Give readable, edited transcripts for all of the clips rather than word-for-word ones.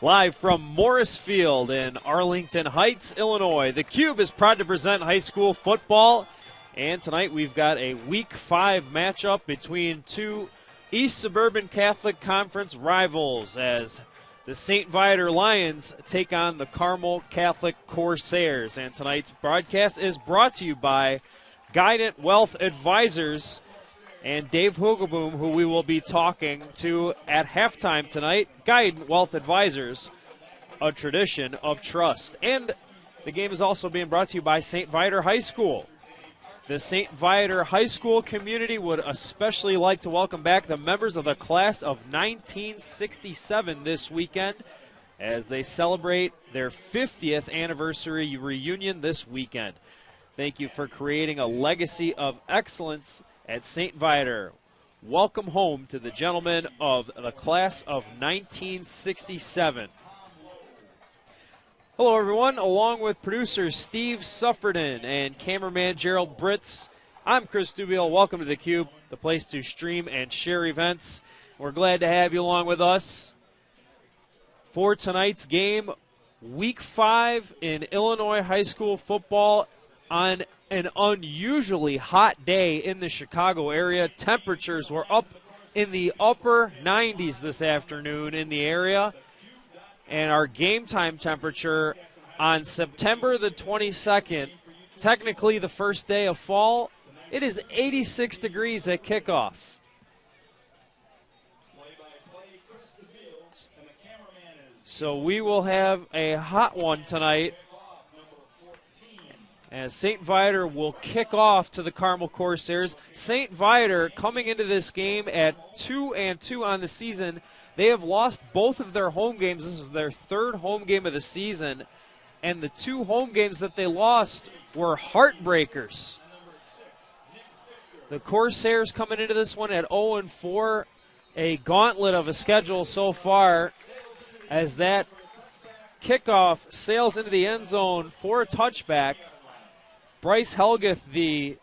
Live from Morris Field in Arlington Heights, Illinois, the Cube is proud to present high school football. And tonight we've got a Week 5 matchup between two East Suburban Catholic Conference rivals as the St. Viator Lions take on the Carmel Catholic Corsairs. And tonight's broadcast is brought to you by Guidant Wealth Advisors and Dave Hugeboom, who we will be talking to at halftime tonight. Guidant Wealth Advisors, a tradition of trust. And the game is also being brought to you by St. Viator High School. The St. Viator High School community would especially like to welcome back the members of the class of 1967 this weekend as they celebrate their 50th anniversary reunion this weekend. Thank you for creating a legacy of excellence at St. Viator. Welcome home to the gentlemen of the class of 1967. Hello, everyone. Along with producer Steve Suffredin and cameraman Gerald Britz, I'm Chris Dubiel. Welcome to theCUBE, the place to stream and share events. We're glad to have you along with us for tonight's game. Week 5 in Illinois high school football on an unusually hot day in the Chicago area. Temperatures were up in the upper 90s this afternoon in the area. And our game time temperature on September the 22nd, technically the first day of fall, it is 86 degrees at kickoff. So we will have a hot one tonight as St. Viator will kick off to the Carmel Corsairs. St. Viator coming into this game at 2-2 on the season. They have lost both of their home games. This is their third home game of the season. And the two home games that they lost were heartbreakers. The Corsairs coming into this one at 0-4. A gauntlet of a schedule so far as that kickoff sails into the end zone for a touchback. Bryce Helgeth, the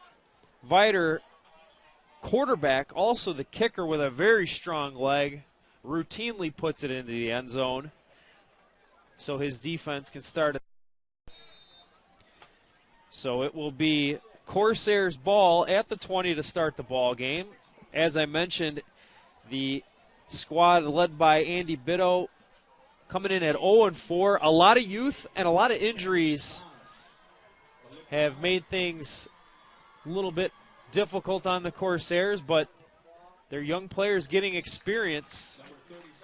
Viator quarterback, also the kicker with a very strong leg, routinely puts it into the end zone so his defense can start it. So it will be Corsairs ball at the 20 to start the ball game. As I mentioned, the squad led by Andy Bitto coming in at 0-4. A lot of youth and a lot of injuries have made things a little bit difficult on the Corsairs, but their young players getting experience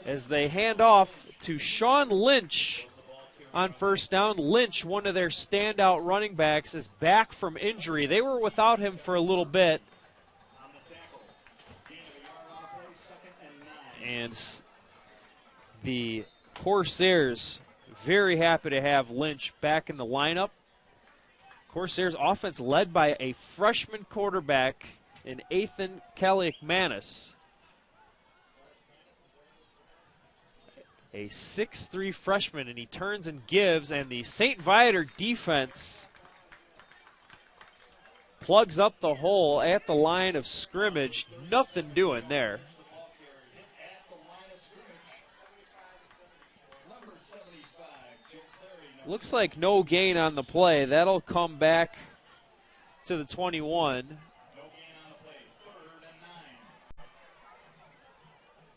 as they hand off to Sean Lynch on first down. Lynch, one of their standout running backs, is back from injury. They were without him for a little bit. And the Corsairs very happy to have Lynch back in the lineup. Corsairs offense led by a freshman quarterback in Ethan Kaliakmanis. A 6'3" freshman, and he turns and gives, and the St. Viator defense plugs up the hole at the line of scrimmage. Nothing doing there. Looks like no gain on the play. That'll come back to the 21.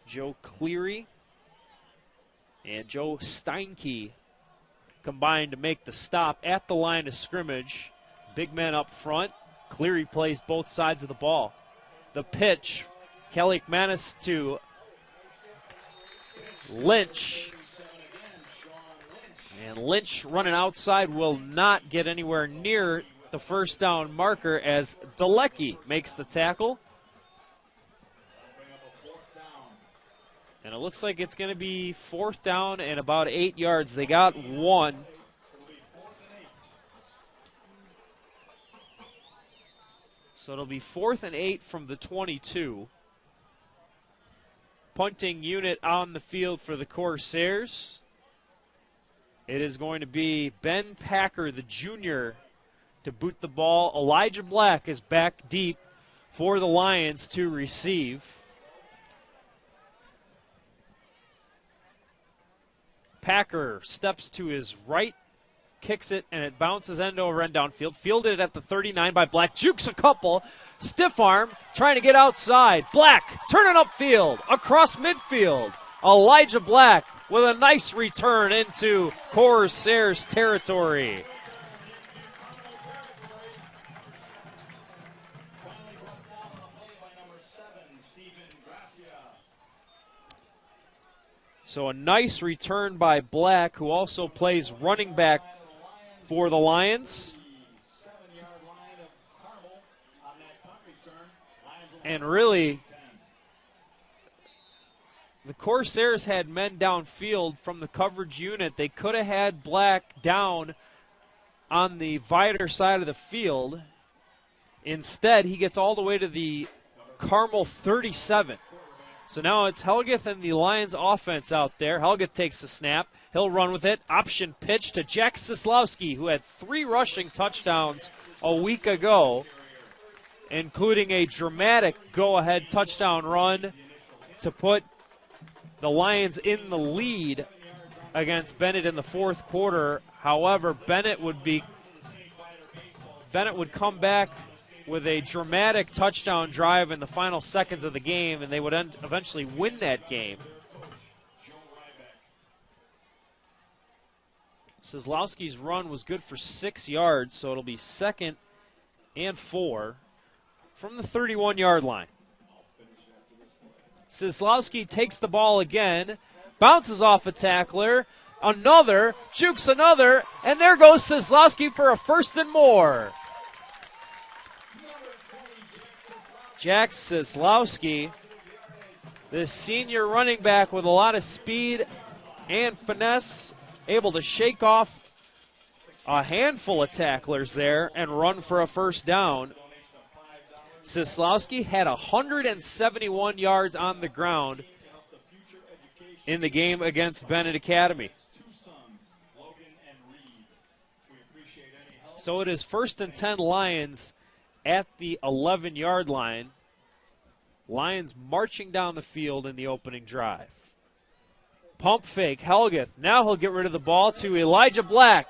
Joe Cleary and Joe Steinke combined to make the stop at the line of scrimmage. Big men up front. Cleary plays both sides of the ball. The pitch, Kaliakmanis to Lynch. And Lynch running outside will not get anywhere near the first down marker as Dalecki makes the tackle. And it looks like it's going to be 4th down and about 8 yards. They got one. So it'll be 4th and 8 from the 22. Punting unit on the field for the Corsairs. It is going to be Ben Packer, the junior, to boot the ball. Elijah Black is back deep for the Lions to receive. Packer steps to his right, kicks it, and it bounces end over end downfield. Fielded at the 39 by Black. Jukes a couple. Stiff arm, trying to get outside. Black turning upfield, across midfield. Elijah Black with a nice return into Corsairs territory. So a nice return by Black, who also plays running back for the Lions. And really, the Corsairs had men downfield from the coverage unit. They could have had Black down on the Viator side of the field. Instead, he gets all the way to the Carmel 37. So now it's Helgeth and the Lions offense out there. Helgeth takes the snap. He'll run with it. Option pitch to Jack Sislowski, who had 3 rushing touchdowns a week ago, including a dramatic go-ahead touchdown run to put the Lions in the lead against Bennett in the fourth quarter. However, Bennett would come back with a dramatic touchdown drive in the final seconds of the game, and they would eventually win that game. Sislowski's run was good for 6 yards, so it'll be 2nd and 4 from the 31-yard line. Sislowski takes the ball again, bounces off a tackler, another, jukes another, and there goes Sislowski for a 1st and more. Jack Sislowski, the senior running back with a lot of speed and finesse, able to shake off a handful of tacklers there and run for a 1st down. Sislowski had 171 yards on the ground in the game against Bennett Academy. So it is 1st and 10 Lions at the 11-yard line. Lions marching down the field in the opening drive. Pump fake, Helgeth. Now he'll get rid of the ball to Elijah Black.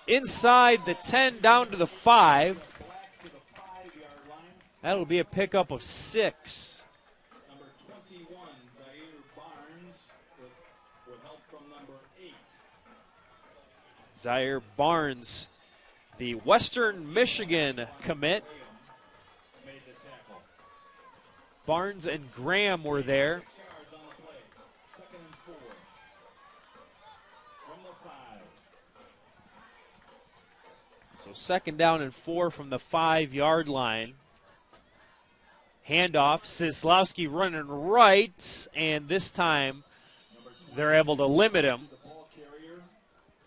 Inside the 10 down to the 5. That'll be a pickup of 6. Number 21, Zaire Barnes, with help from number 8. Zaire Barnes, the Western Michigan commit. Barnes and Graham were there. 6 yards on the play. 2nd and 4. From the 5. So 2nd down and 4 from the 5-yard line. Handoff, Sislowski running right, and this time they're able to limit him.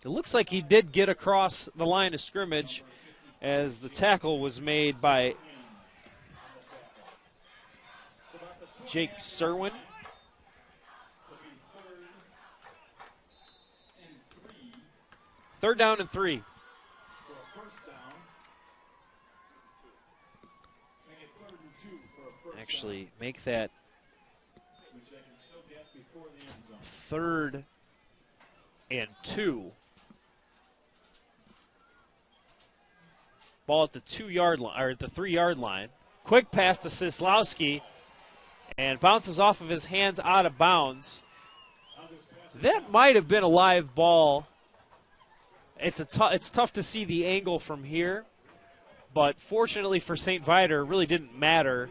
It looks like he did get across the line of scrimmage as the tackle was made by Jake Serwin. 3rd down and 3. Actually make that 3rd and 2. Ball at the 2-yard line, or at the 3-yard line. Quick pass to Sislowski, and bounces off of his hands out of bounds. That might have been a live ball. It's tough to see the angle from here, but fortunately for St. Viator, it really didn't matter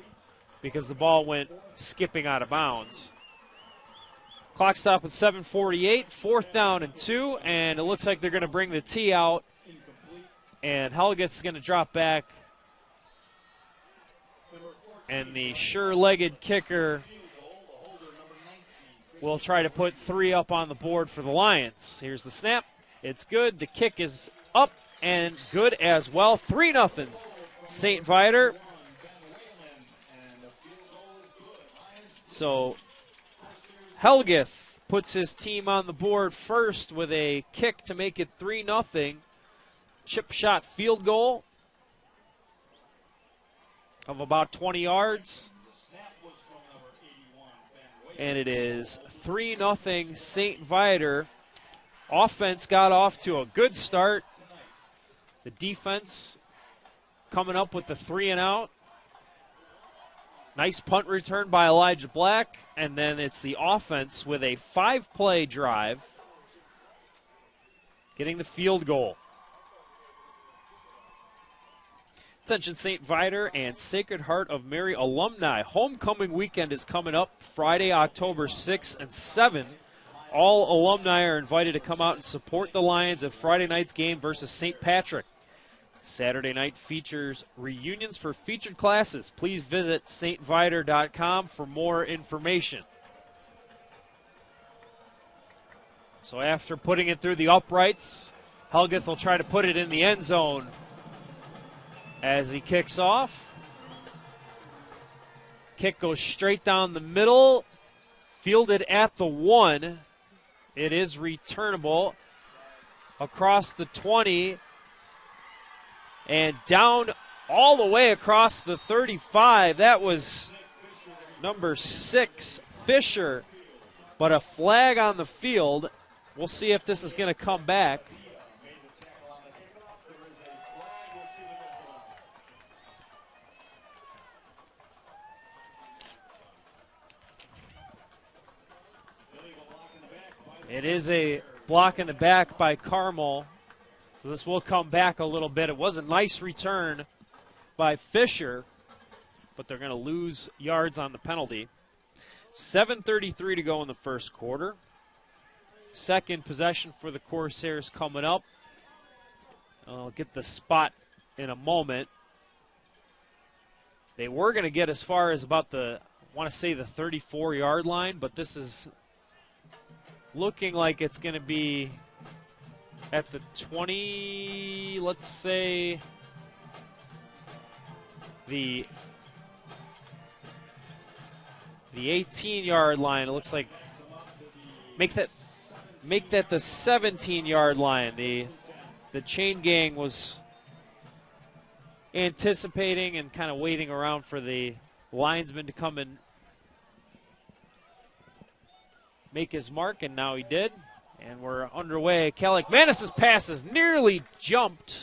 because the ball went skipping out of bounds. Clock stop with 7:48, 4th down and 2, and it looks like they're going to bring the tee out, and Helgeth's going to drop back, and the sure-legged kicker will try to put 3 up on the board for the Lions. Here's the snap. It's good. The kick is up and good as well. 3-0 St. Viator. So Helgeth puts his team on the board first with a kick to make it 3-0. Chip shot field goal of about 20 yards. And it is 3-0 St. Viator offense got off to a good start. The defense coming up with the 3-and-out. Nice punt return by Elijah Black, and then it's the offense with a 5-play drive, getting the field goal. Attention St. Viator and Sacred Heart of Mary alumni. Homecoming weekend is coming up Friday, October 6th and 7th. All alumni are invited to come out and support the Lions at Friday night's game versus St. Patrick. Saturday night features reunions for featured classes. Please visit stviator.com for more information. So after putting it through the uprights, Helgeth will try to put it in the end zone as he kicks off. Kick goes straight down the middle, fielded at the 1. It is returnable across the 20 and down all the way across the 35. That was number 6, Fisher, but a flag on the field. We'll see if this is going to come back. It is a block in the back by Carmel, so this will come back a little bit. It was a nice return by Fisher, but they're going to lose yards on the penalty. 7:33 to go in the first quarter. Second possession for the Corsairs coming up. I'll get the spot in a moment. They were going to get as far as about the, I want to say the 34-yard line, but this is looking like it's going to be at the 20, let's say the 18-yard line. It looks like make that the 17-yard line. The chain gang was anticipating and kind of waiting around for the linesman to come and make his mark, and now he did. And we're underway. Kalikmanis' pass is nearly jumped.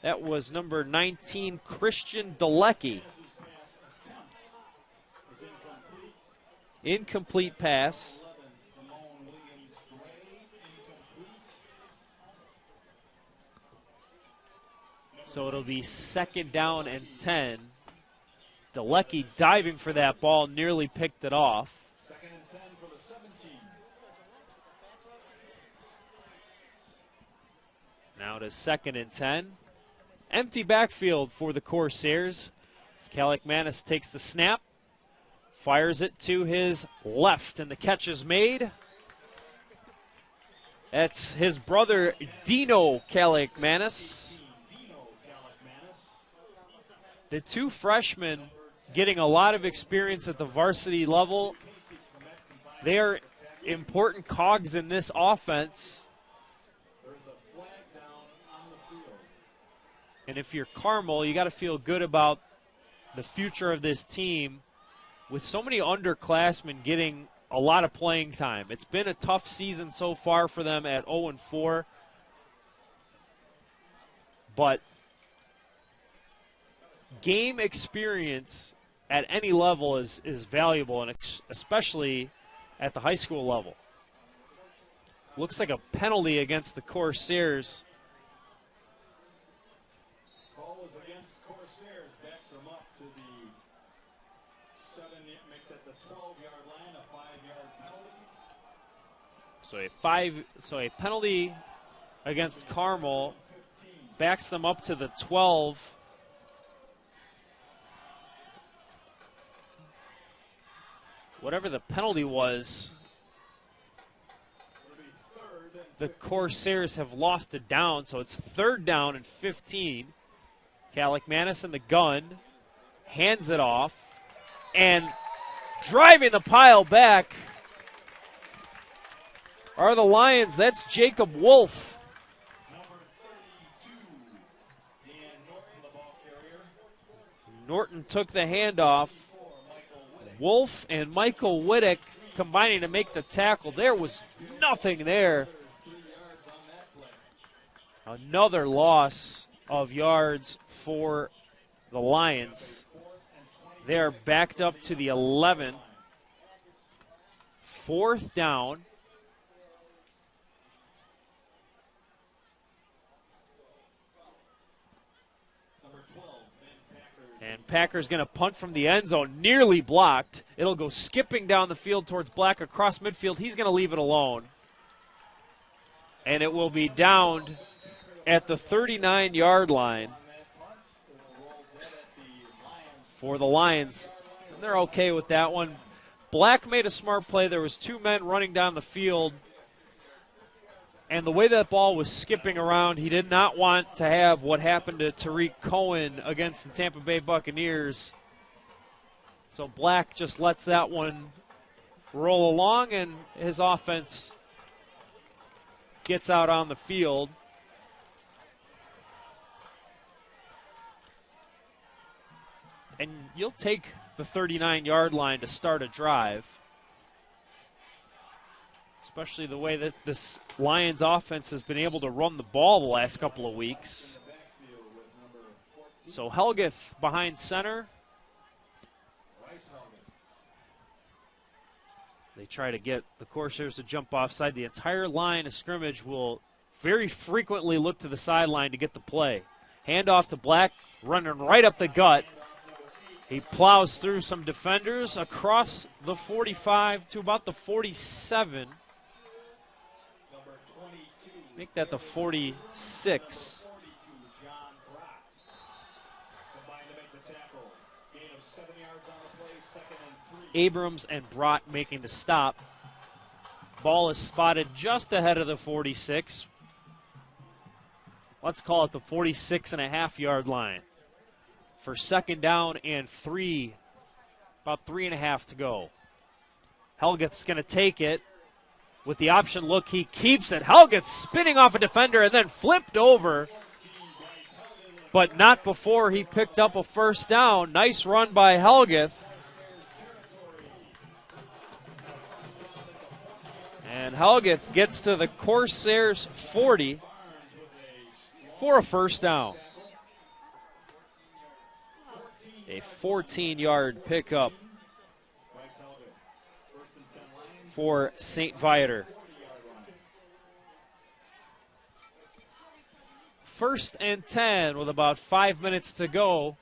That was number 19, Christian Dalecki. Incomplete pass. So it'll be 2nd down and 10. Dalecki diving for that ball, nearly picked it off. Now it is 2nd and 10. Empty backfield for the Corsairs. As Kalikmanis takes the snap, fires it to his left, and the catch is made. That's his brother, Dino Kalikmanis. The two freshmen getting a lot of experience at the varsity level. They are important cogs in this offense. And if you're Carmel, you got to feel good about the future of this team with so many underclassmen getting a lot of playing time. It's been a tough season so far for them at 0-4. But game experience at any level is valuable, and especially at the high school level. Looks like a penalty against the Corsairs. Call was against Corsairs, backs them up to the 7, make that the 12-yard line, a 5-yard penalty. So a penalty against Carmel backs them up to the 12. Whatever the penalty was, the Corsairs have lost it down, so it's 3rd down and 15. Kalikmanis in the gun, hands it off, and driving the pile back are the Lions. That's Jacob Wolf. Number 32, Dan Norton, the ball carrier. Norton took the handoff. Wolf and Michael Wittick combining to make the tackle. There was nothing there Another loss of yards for the Lions. They're backed up to the 11. 4th down. And Packers going to punt from the end zone, nearly blocked. It'll go skipping down the field towards Black across midfield. He's going to leave it alone. And it will be downed at the 39-yard line for the Lions. And they're okay with that one. Black made a smart play. There was 2 men running down the field. And the way that ball was skipping around, he did not want to have what happened to Tariq Cohen against the Tampa Bay Buccaneers. So Black just lets that one roll along, and his offense gets out on the field. And you'll take the 39-yard line to start a drive, especially the way that this Lions offense has been able to run the ball the last couple of weeks. So Helgeth behind center. They try to get the Corsairs to jump offside. The entire line of scrimmage will very frequently look to the sideline to get the play. Handoff to Black, running right up the gut. He plows through some defenders across the 45 to about the 47. Make that the 46. Abrams and Brott making the stop. Ball is spotted just ahead of the 46. Let's call it the 46.5-yard line. For 2nd down and 3, about 3.5 to go. Helgeth's going to take it. With the option look, he keeps it. Helgeth spinning off a defender and then flipped over, but not before he picked up a 1st down. Nice run by Helgeth. And Helgeth gets to the Corsairs 40 for a 1st down. A 14-yard pickup for St. Viator. 1st and 10 with about 5 minutes to go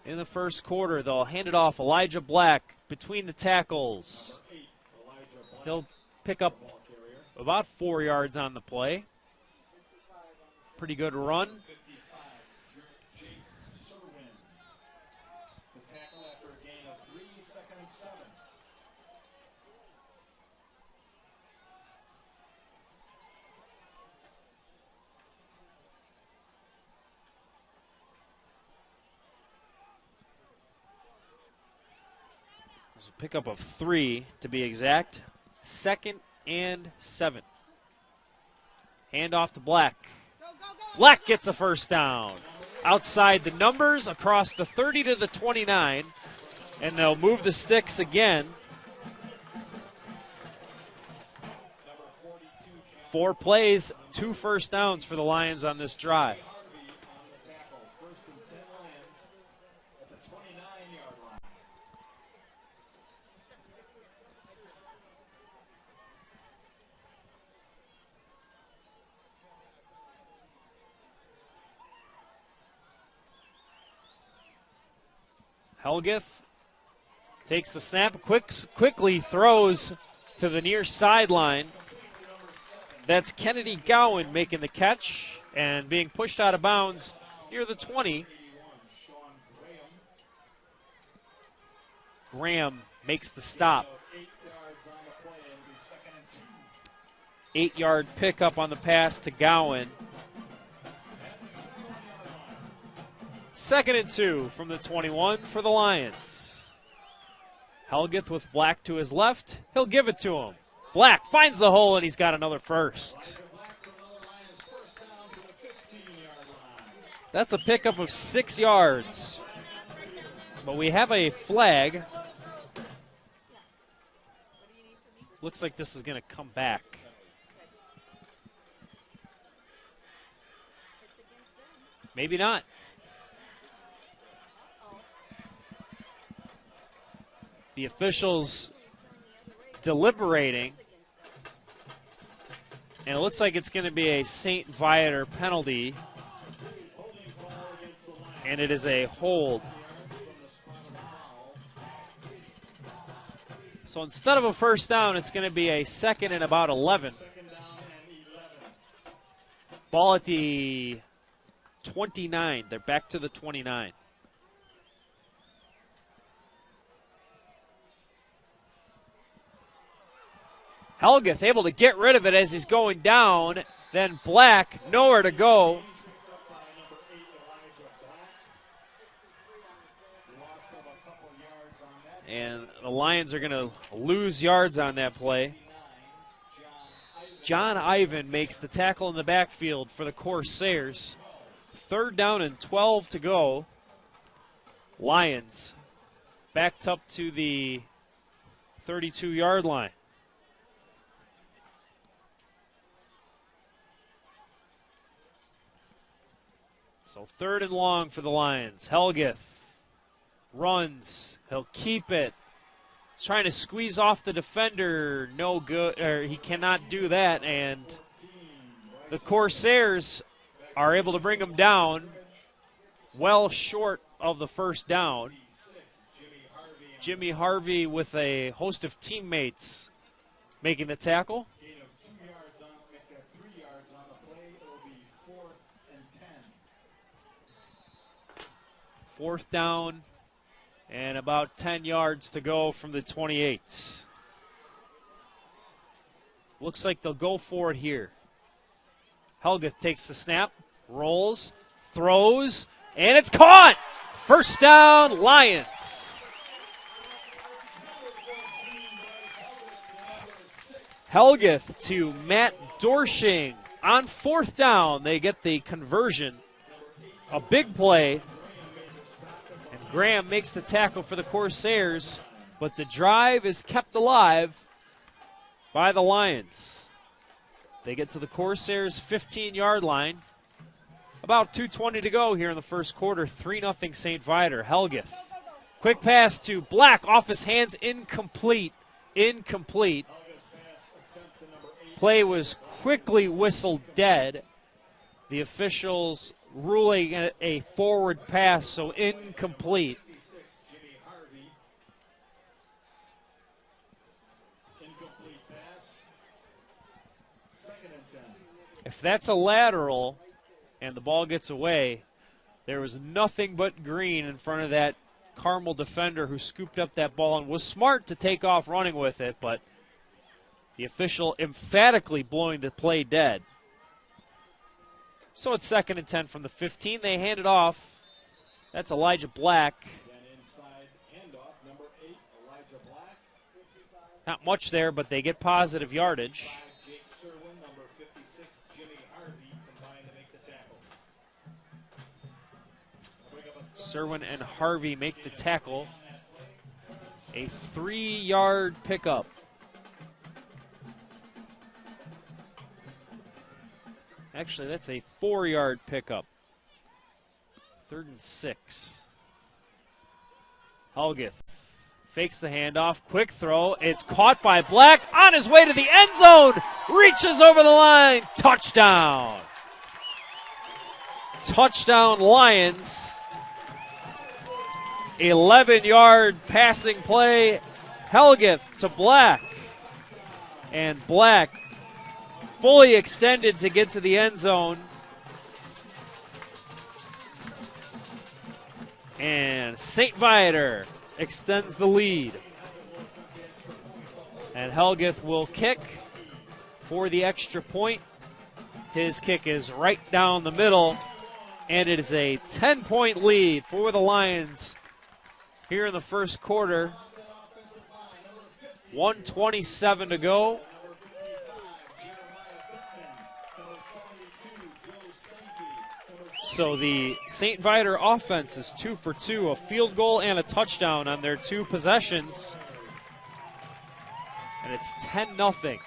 in the 1st quarter. They'll hand it off. Elijah Black between the tackles. He'll pick up about 4 yards on the play. Pretty good run. Pickup of 3 to be exact. 2nd and 7. Handoff to Black. Black gets a 1st down. Outside the numbers, across the 30 to the 29. And they'll move the sticks again. 4 plays, 2 1st downs for the Lions on this drive. Helgeth takes the snap, quickly throws to the near sideline. That's Kennedy Gowan making the catch and being pushed out of bounds near the 20. Graham makes the stop. 8-yard pickup on the pass to Gowan. 2nd and 2 from the 21 for the Lions. Helgeth with Black to his left. He'll give it to him. Black finds the hole, and he's got another 1st. That's a pickup of 6 yards. But we have a flag. Looks like this is going to come back. Maybe not. The officials deliberating. And it looks like it's going to be a St. Viator penalty. And it is a hold. So instead of a first down, it's going to be a second and about 11. Ball at the 29. They're back to the 29. Helgeth able to get rid of it as he's going down. Then Black, nowhere to go. And the Lions are going to lose yards on that play. John Ivan makes the tackle in the backfield for the Corsairs. 3rd down and 12 to go. Lions backed up to the 32-yard line. So 3rd and long for the Lions. Helgeth runs. He'll keep it. He's trying to squeeze off the defender. No good. Or he cannot do that. And the Corsairs are able to bring him down well short of the first down. Jimmy Harvey with a host of teammates making the tackle. 4th down and about 10 yards to go from the 28. Looks like they'll go for it here. Helgeth takes the snap, rolls, throws, and it's caught! First down, Lions. Helgeth to Matt Dorshing. On 4th down, they get the conversion. A big play. Graham makes the tackle for the Corsairs, but the drive is kept alive by the Lions. They get to the Corsairs' 15-yard line. About 2:20 to go here in the first quarter. 3-0 St. Viator. Helgeth. Quick pass to Black. Off his hands. Incomplete. Incomplete. Play was quickly whistled dead. The officials ruling a forward pass, so incomplete. If that's a lateral and the ball gets away, there was nothing but green in front of that Carmel defender who scooped up that ball and was smart to take off running with it, but the official emphatically blowing the play dead. So it's 2nd and 10 from the 15. They hand it off. That's Elijah Black. Not much there, but they get positive yardage. Serwin and Harvey make the tackle. A 3-yard pickup. Actually, that's a 4-yard pickup. 3rd and 6. Helgeth fakes the handoff. Quick throw. It's caught by Black. On his way to the end zone. Reaches over the line. Touchdown. Touchdown, Lions. 11-yard passing play. Helgeth to Black. And Black fully extended to get to the end zone. And St. Viator extends the lead. And Helgeth will kick for the extra point. His kick is right down the middle. And it is a 10-point lead for the Lions here in the first quarter. 1:27 to go. So the St. Viator offense is 2 for 2, a field goal and a touchdown on their 2 possessions. And it's 10-0.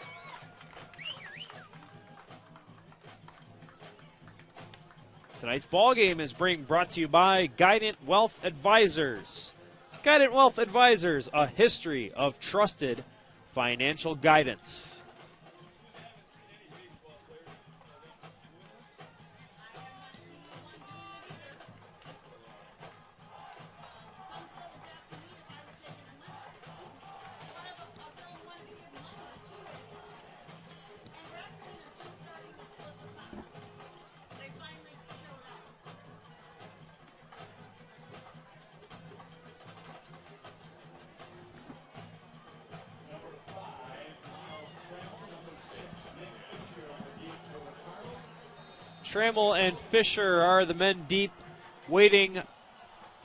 Tonight's ball game is being brought to you by Guidant Wealth Advisors. Guidant Wealth Advisors, a history of trusted financial guidance. Trammell and Fisher are the men deep, waiting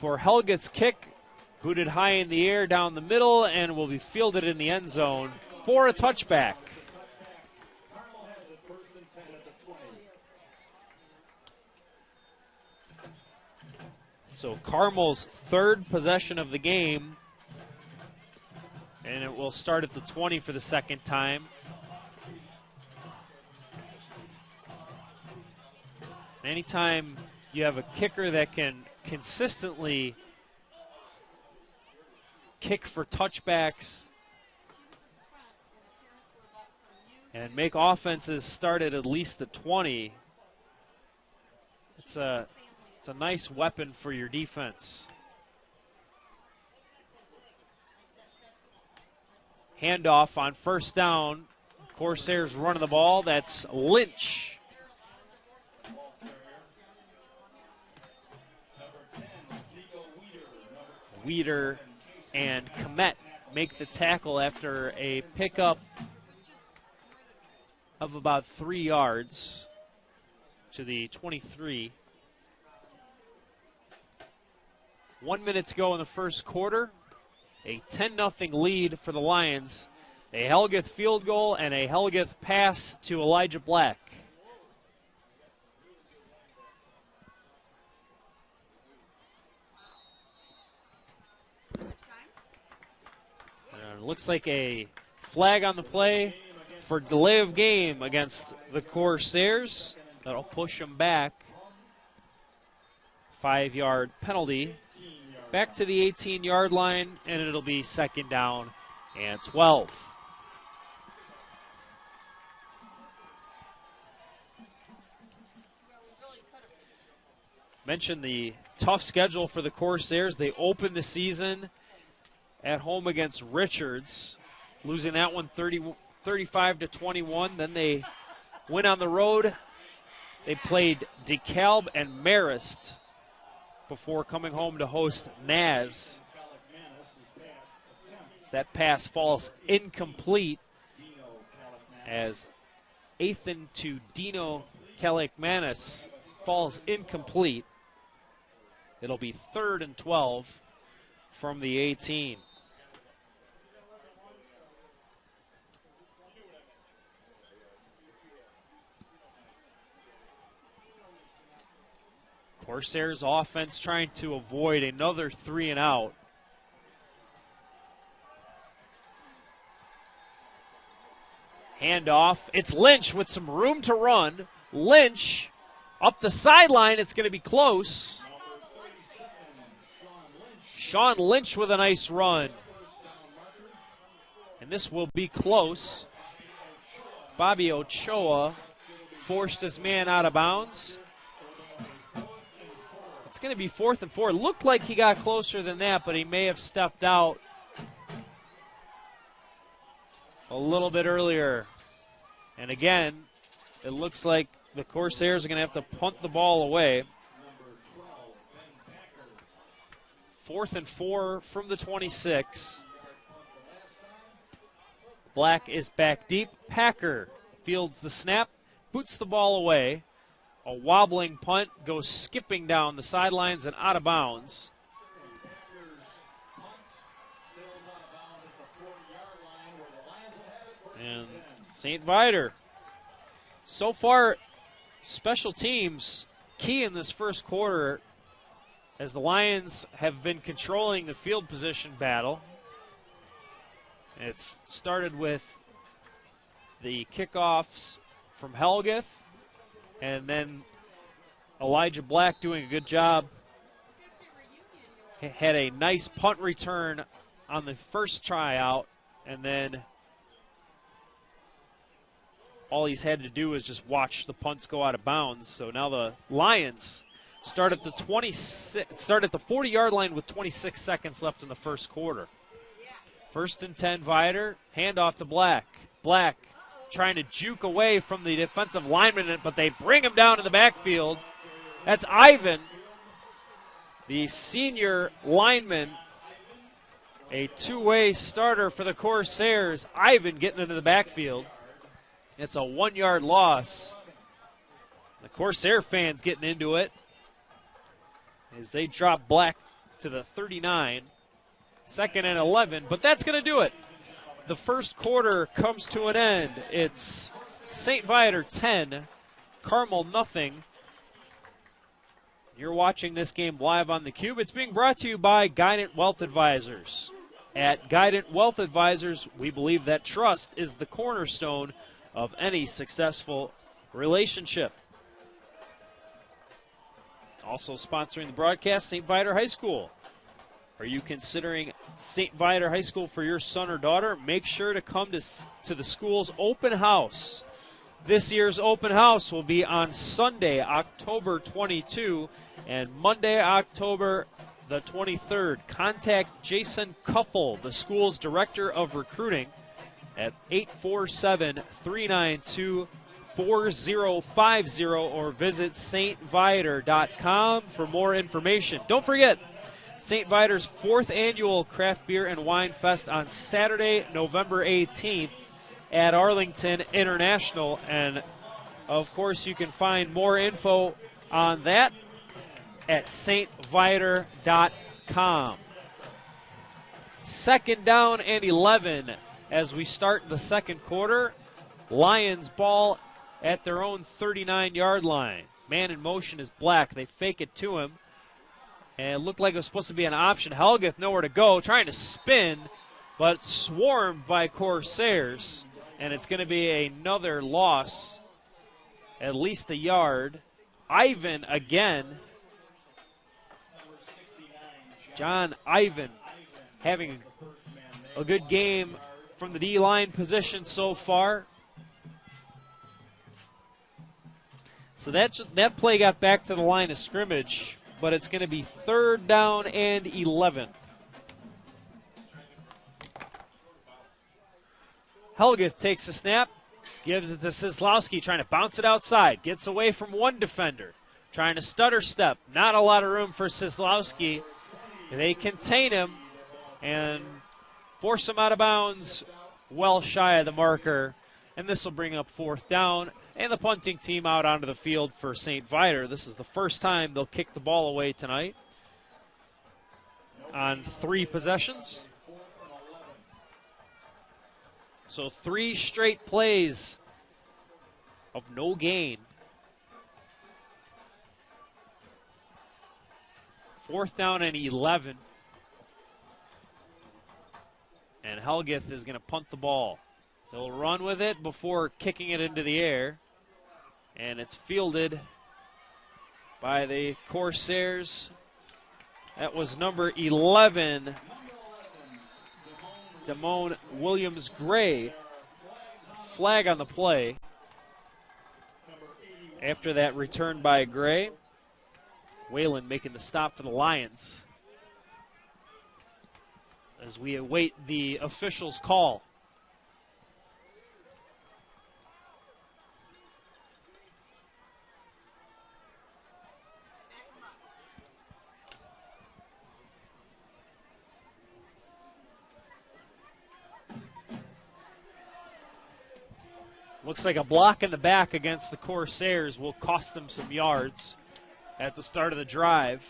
for Helget's kick, booted high in the air down the middle, and will be fielded in the end zone for a touchback. Carmel has it 1st and 10 at the 20. So Carmel's third possession of the game, and it will start at the 20 for the second time. Anytime you have a kicker that can consistently kick for touchbacks and make offenses start at least the 20, it's a nice weapon for your defense. Handoff on first down. Corsairs running the ball. That's Lynch. Weeder and Komet make the tackle after a pickup of about 3 yards to the 23. 1 minute to go in the first quarter. A 10-0 lead for the Lions. A Helgeth field goal and a Helgeth pass to Elijah Black. Looks like a flag on the play for delay of game against the Corsairs. That'll push them back. 5-yard penalty. Back to the 18-yard line, and it'll be second down and 12. Mentioned the tough schedule for the Corsairs. They opened the season at home against Richards, losing that one 35-21. Then they went on the road. They played DeKalb and Marist before coming home to host Naz. That pass falls incomplete as Athan to Dino Kalikmanis falls incomplete. It'll be 3rd and 12 from the 18. Corsairs offense trying to avoid another 3 and out. Handoff. It's Lynch with some room to run. Lynch up the sideline. It's going to be close. Sean Lynch with a nice run. And this will be close. Bobby Ochoa forced his man out of bounds. It's going to be 4th and 4. Looked like he got closer than that, but he may have stepped out a little bit earlier. And again, it looks like the Corsairs are going to have to punt the ball away. 4th and 4 from the 26. Black is back deep. Packer fields the snap, boots the ball away. A wobbling punt goes skipping down the sidelines and out of bounds. And St. Viator. So far, special teams key in this first quarter as the Lions have been controlling the field position battle. It's started with the kickoffs from Helgeth, and then Elijah Black doing a good job. Had a nice punt return on the first tryout, and then all he's had to do is just watch the punts go out of bounds. So now the Lions start at the 40-yard line with 26 seconds left in the first quarter. 1st and 10, Viator, handoff to Black. Black trying to juke away from the defensive lineman, but they bring him down in the backfield. That's Ivan, the senior lineman, a two-way starter for the Corsairs. Ivan getting into the backfield. It's a 1-yard loss. The Corsair fans getting into it as they drop Black to the 39. 2nd and 11, but that's going to do it. The first quarter comes to an end. It's St. Viator 10, Carmel nothing. You're watching this game live on theCUBE. It's being brought to you by Guidant Wealth Advisors. At Guidant Wealth Advisors, we believe that trust is the cornerstone of any successful relationship. Also sponsoring the broadcast, St. Viator High School. Are you considering St. Viator High School for your son or daughter? Make sure to come to the school's open house. This year's open house will be on Sunday, October 22, and Monday, October the 23rd. Contact Jason Kuffel, the school's director of recruiting, at 847-392-4050 or visit stviator.com for more information. Don't forget, St. Viator's 4th annual Craft Beer and Wine Fest on Saturday, November 18th at Arlington International. And, of course, you can find more info on that at stviator.com. 2nd down and 11 as we start the second quarter. Lions ball at their own 39-yard line. Man in motion is Black. They fake it to him. And it looked like it was supposed to be an option. Helgeth nowhere to go, trying to spin, but swarmed by Corsairs. And it's going to be another loss, at least a yard. Ivan again. John Ivan having a good game from the D-line position so far. So that play got back to the line of scrimmage, but it's going to be 3rd down and 11. Helgeth takes the snap, gives it to Sislowski, trying to bounce it outside, gets away from one defender, trying to stutter step. Not a lot of room for Sislowski. They contain him and force him out of bounds well shy of the marker, and this will bring up 4th down and the punting team out onto the field for St. Viator. This is the first time they'll kick the ball away tonight on 3 possessions. So 3 straight plays of no gain. 4th down and 11. And Helgeth is going to punt the ball. They'll run with it before kicking it into the air. And it's fielded by the Corsairs. That was number 11, Damone Williams-Gray. Flag on the play. After that return by Gray, Whalen making the stop for the Lions as we await the official's call. Looks like a block in the back against the Corsairs will cost them some yards at the start of the drive.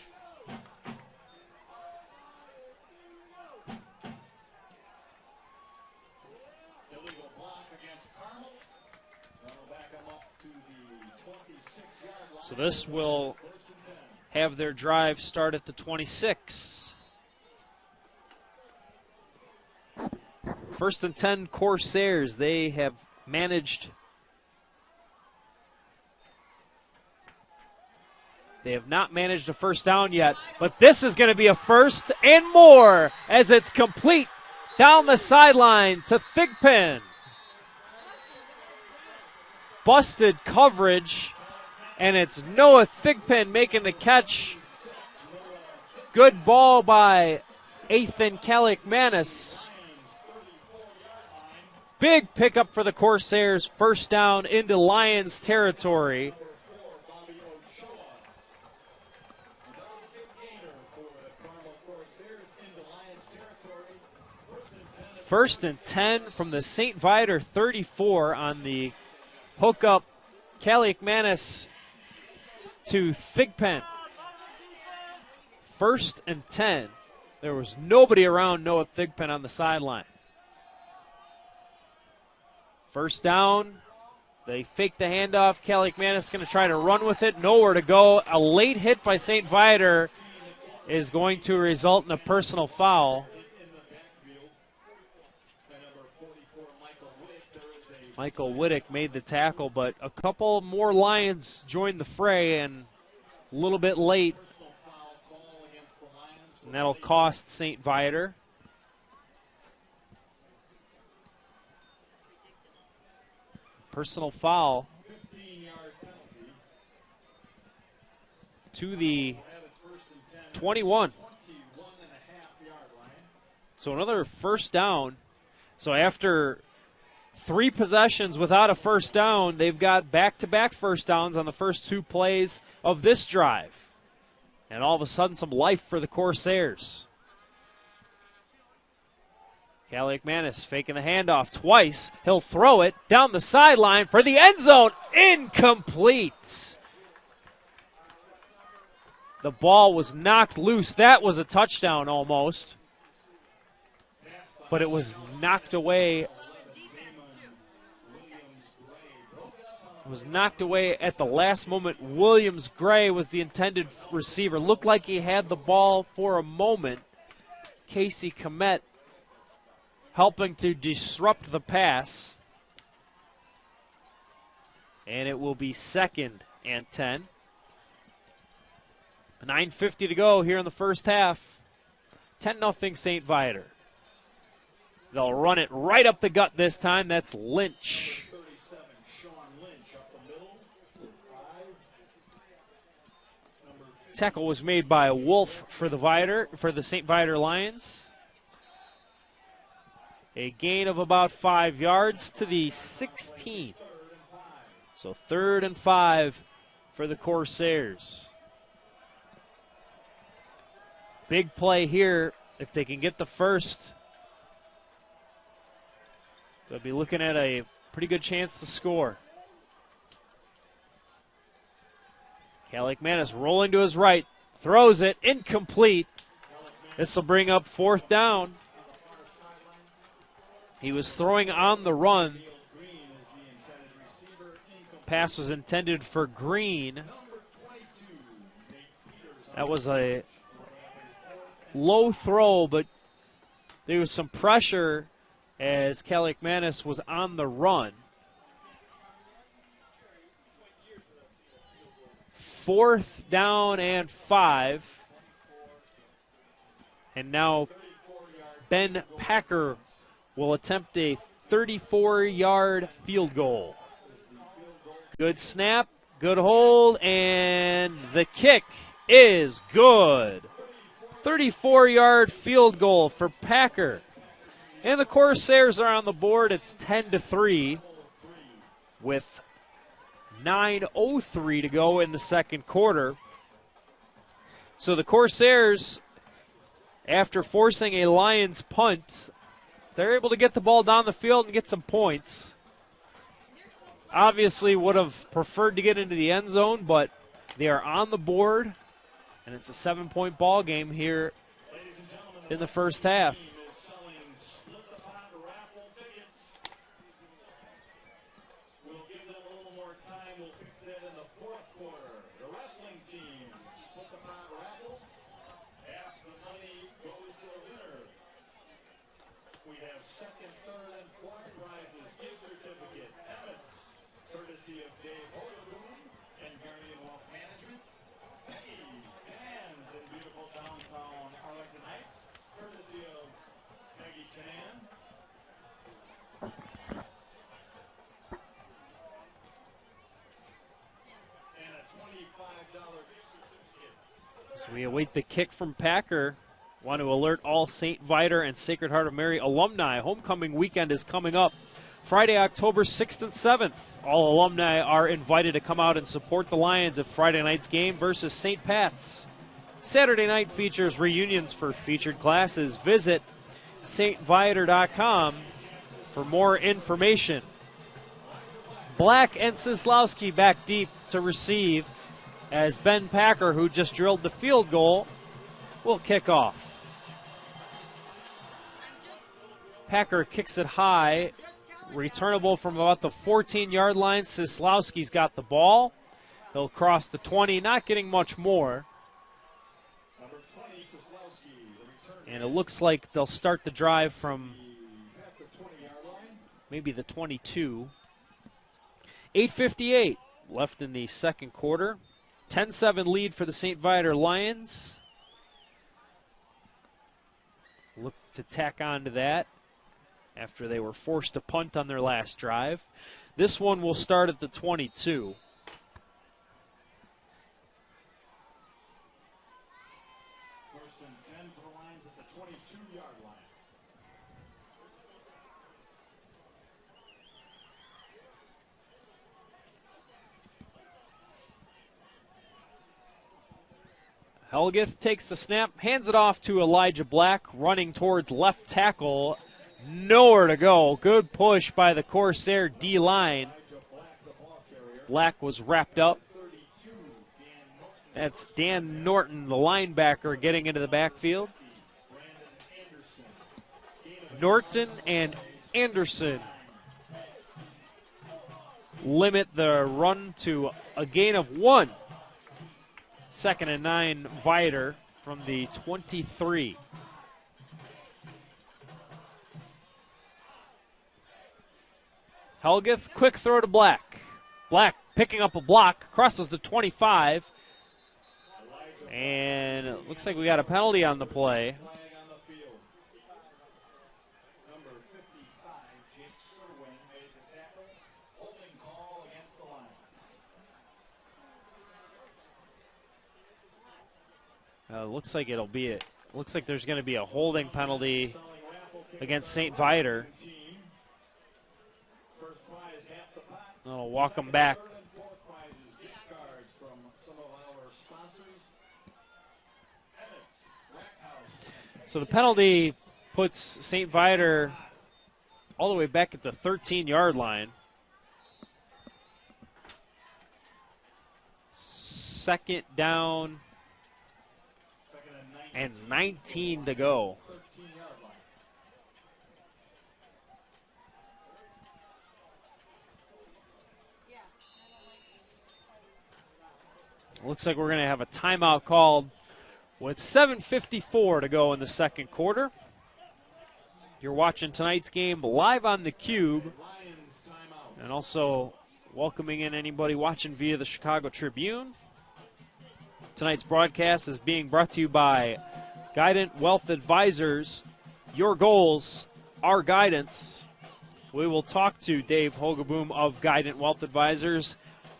Illegal block against Carmel. That'll back them up to the 26-yard line. So this will have their drive start at the 26. 1st and 10 Corsairs. They have managed They have not managed a first down yet, but this is going to be a first and more as it's complete down the sideline to Thigpen. Busted coverage, and it's Noah Thigpen making the catch. Good ball by Ethan Kalikmanis. Big pickup for the Corsairs, first down into Lions territory. First and 10 from the St. Viator 34 on the hookup. Kalikmanis to Thigpen. First and 10. There was nobody around Noah Thigpen on the sideline. First down. They fake the handoff. Kalikmanis going to try to run with it. Nowhere to go. A late hit by St. Viator is going to result in a personal foul. Michael Wittick made the tackle, but a couple more Lions joined the fray and a little bit late. And that'll cost St. Viator. Personal foul to the 21. So another first down. So after 3 possessions without a first down, they've got back-to-back first downs on the first 2 plays of this drive. And all of a sudden, some life for the Corsairs. Kalikmanis faking the handoff twice. He'll throw it down the sideline for the end zone. Incomplete. The ball was knocked loose. That was a touchdown almost. But it was knocked away. It was knocked away at the last moment. Williams Gray was the intended receiver. Looked like he had the ball for a moment. Casey Komet helping to disrupt the pass. And it will be 2nd and 10. 9:50 to go here in the first half. 10-0 St. Viator. They'll run it right up the gut this time. That's Lynch. Tackle was made by Wolf for the St. Viator Lions. A gain of about 5 yards to the 16. So 3rd and 5 for the Corsairs. Big play here. If they can get the first, they'll be looking at a pretty good chance to score. Kalikmanis rolling to his right, throws it, incomplete. This will bring up 4th down. He was throwing on the run. Pass was intended for Green. That was a low throw, but there was some pressure as Kalikmanis was on the run. 4th down and 5. And now Ben Packer will attempt a 34-yard field goal. Good snap, good hold, and the kick is good. 34-yard field goal for Packer. And the Corsairs are on the board. It's 10-3 with 9:03 to go in the second quarter. So the Corsairs, after forcing a Lions punt, they're able to get the ball down the field and get some points. Obviously would have preferred to get into the end zone, but they are on the board, and it's a 7-point ball game here in the first half. So we await the kick from Packer. Want to alert all St. Viator and Sacred Heart of Mary alumni. Homecoming weekend is coming up Friday, October 6th and 7th. All alumni are invited to come out and support the Lions at Friday night's game versus St. Pat's. Saturday night features reunions for featured classes. Visit stviator.com for more information. Black and Sislowski back deep to receive as Ben Packer, who just drilled the field goal, will kick off. Packer kicks it high, returnable from about the 14-yard line. Sislowski's got the ball. He'll cross the 20, not getting much more. And it looks like they'll start the drive from maybe the 22. 8:58 left in the second quarter. 10-7 lead for the St. Viator Lions. Look to tack on to that after they were forced to punt on their last drive. This one will start at the 22. First and 10 for the Lions at the 22-yard line. Helgeth takes the snap, hands it off to Elijah Black, running towards left tackle. Nowhere to go. Good push by the Corsair D-line. Black was wrapped up. That's Dan Norton, the linebacker, getting into the backfield. Norton and Anderson limit the run to a gain of 1. 2nd and 9, Viator from the 23. Helgeth, quick throw to Black. Black picking up a block, crosses the 25. And it looks like we got a penalty on the play. Looks like looks like there's going to be a holding penalty against St. Viator. I'll walk them back. So the penalty puts St. Viator all the way back at the 13-yard line. 2nd down and 19 to go. Looks like we're going to have a timeout called with 7:54 to go in the second quarter. You're watching tonight's game live on the Cube, and also welcoming in anybody watching via the Chicago Tribune. Tonight's broadcast is being brought to you by Guidant Wealth Advisors. Your goals, our guidance. We will talk to Dave Hogaboom of Guidant Wealth Advisors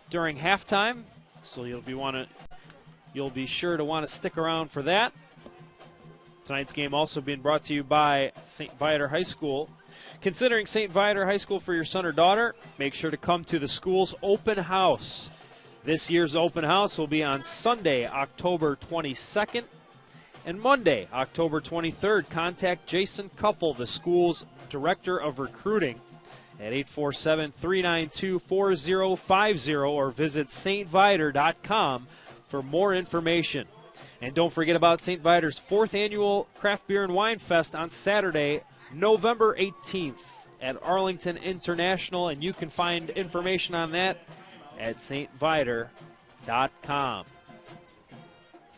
during halftime, so you'll be sure to want to stick around for that. Tonight's game also being brought to you by St. Viator High School. Considering St. Viator High School for your son or daughter, make sure to come to the school's open house. This year's open house will be on Sunday, October 22nd, and Monday, October 23rd. Contact Jason Kuffel, the school's Director of Recruiting, at 847-392-4050 or visit stviator.com for more information. And don't forget about St. Viator's 4th Annual Craft Beer and Wine Fest on Saturday, November 18th at Arlington International, and you can find information on that at stviator.com.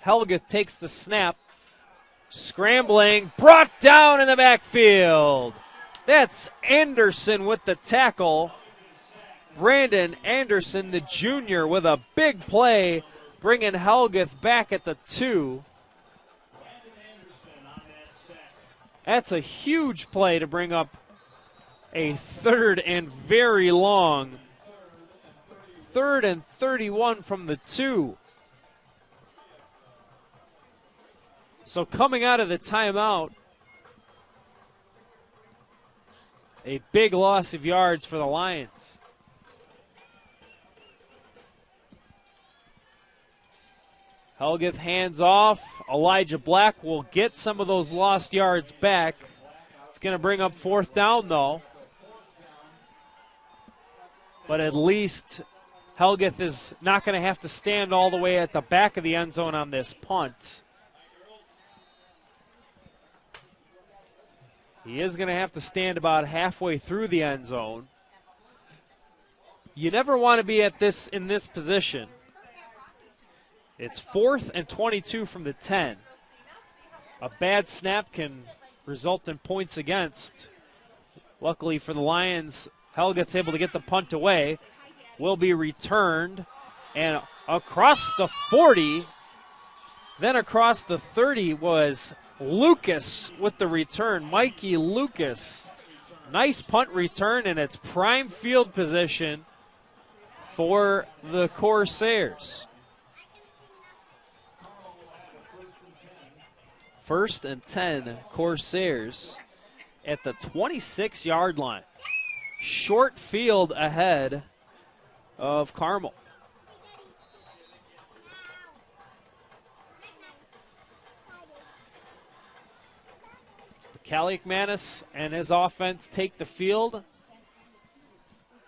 Helgeth takes the snap, scrambling, brought down in the backfield. That's Anderson with the tackle. Brandon Anderson, the junior, with a big play, bringing Helgeth back at the 2. That's a huge play to bring up a third and very long. 3rd and 31 from the 2. So coming out of the timeout, a big loss of yards for the Lions. Helgeth hands off. Elijah Black will get some of those lost yards back. It's going to bring up 4th down, though. But at least Helgeth is not going to have to stand all the way at the back of the end zone on this punt. He is going to have to stand about halfway through the end zone. You never want to be in this position. It's 4th and 22 from the 10. A bad snap can result in points against. Luckily for the Lions, Helgeth's able to get the punt away. Will be returned. And across the 40, then across the 30 was Lucas with the return. Mikey Lucas. Nice punt return, and it's prime field position for the Corsairs. 1st and 10, Corsairs at the 26-yard line. Short field ahead of Carmel. Kaliakmanis and his offense take the field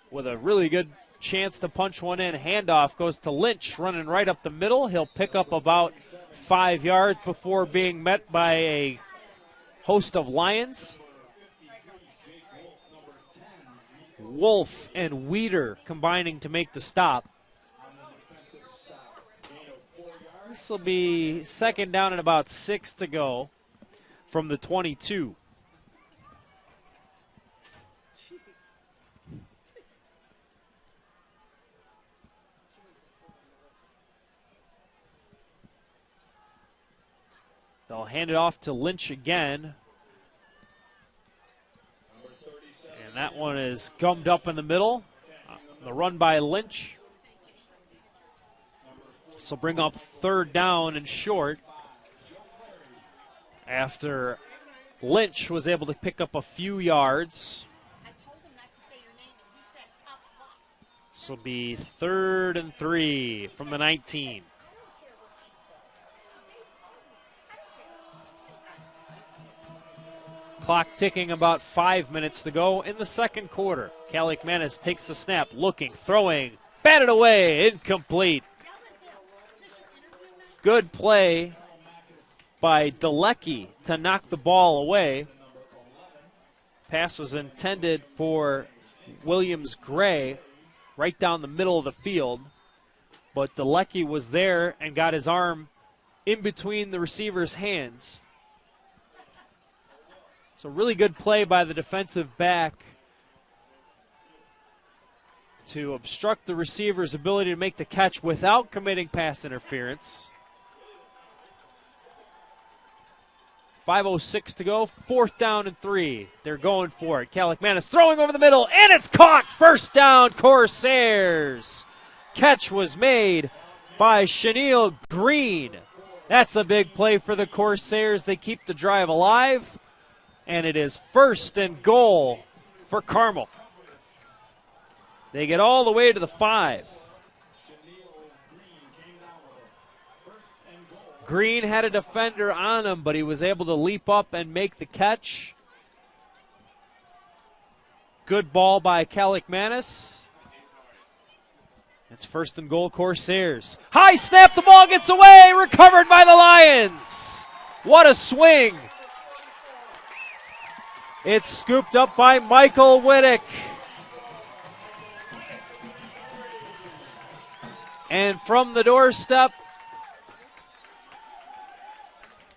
with a really good chance to punch one in. Handoff goes to Lynch, running right up the middle. He'll pick up about 5 yards before being met by a host of Lions. Wolf and Weeder combining to make the stop. This will be 2nd down and about 6 to go from the 22. They'll hand it off to Lynch again. And that one is gummed up in the middle. The run by Lynch. This will bring up 3rd down and short, after Lynch was able to pick up a few yards. This will be 3rd and 3 from the 19. Clock ticking, about 5 minutes to go in the second quarter. Kaliakmanis takes the snap, looking, throwing, batted away, incomplete. Good play by Dalecki to knock the ball away. Pass was intended for Williams-Gray right down the middle of the field, but Dalecki was there and got his arm in between the receiver's hands. So really good play by the defensive back to obstruct the receiver's ability to make the catch without committing pass interference. 5:06 to go, 4th down and 3. They're going for it. Kaliakmanis throwing over the middle, and it's caught. 1st down, Corsairs. Catch was made by Chenille Green. That's a big play for the Corsairs. They keep the drive alive, and it is 1st and goal for Carmel. They get all the way to the 5. Green had a defender on him, but he was able to leap up and make the catch. Good ball by Kaliakmanis. It's 1st and goal, Corsairs. High snap, the ball gets away, recovered by the Lions. What a swing. It's scooped up by Michael Wittick. And from the doorstep,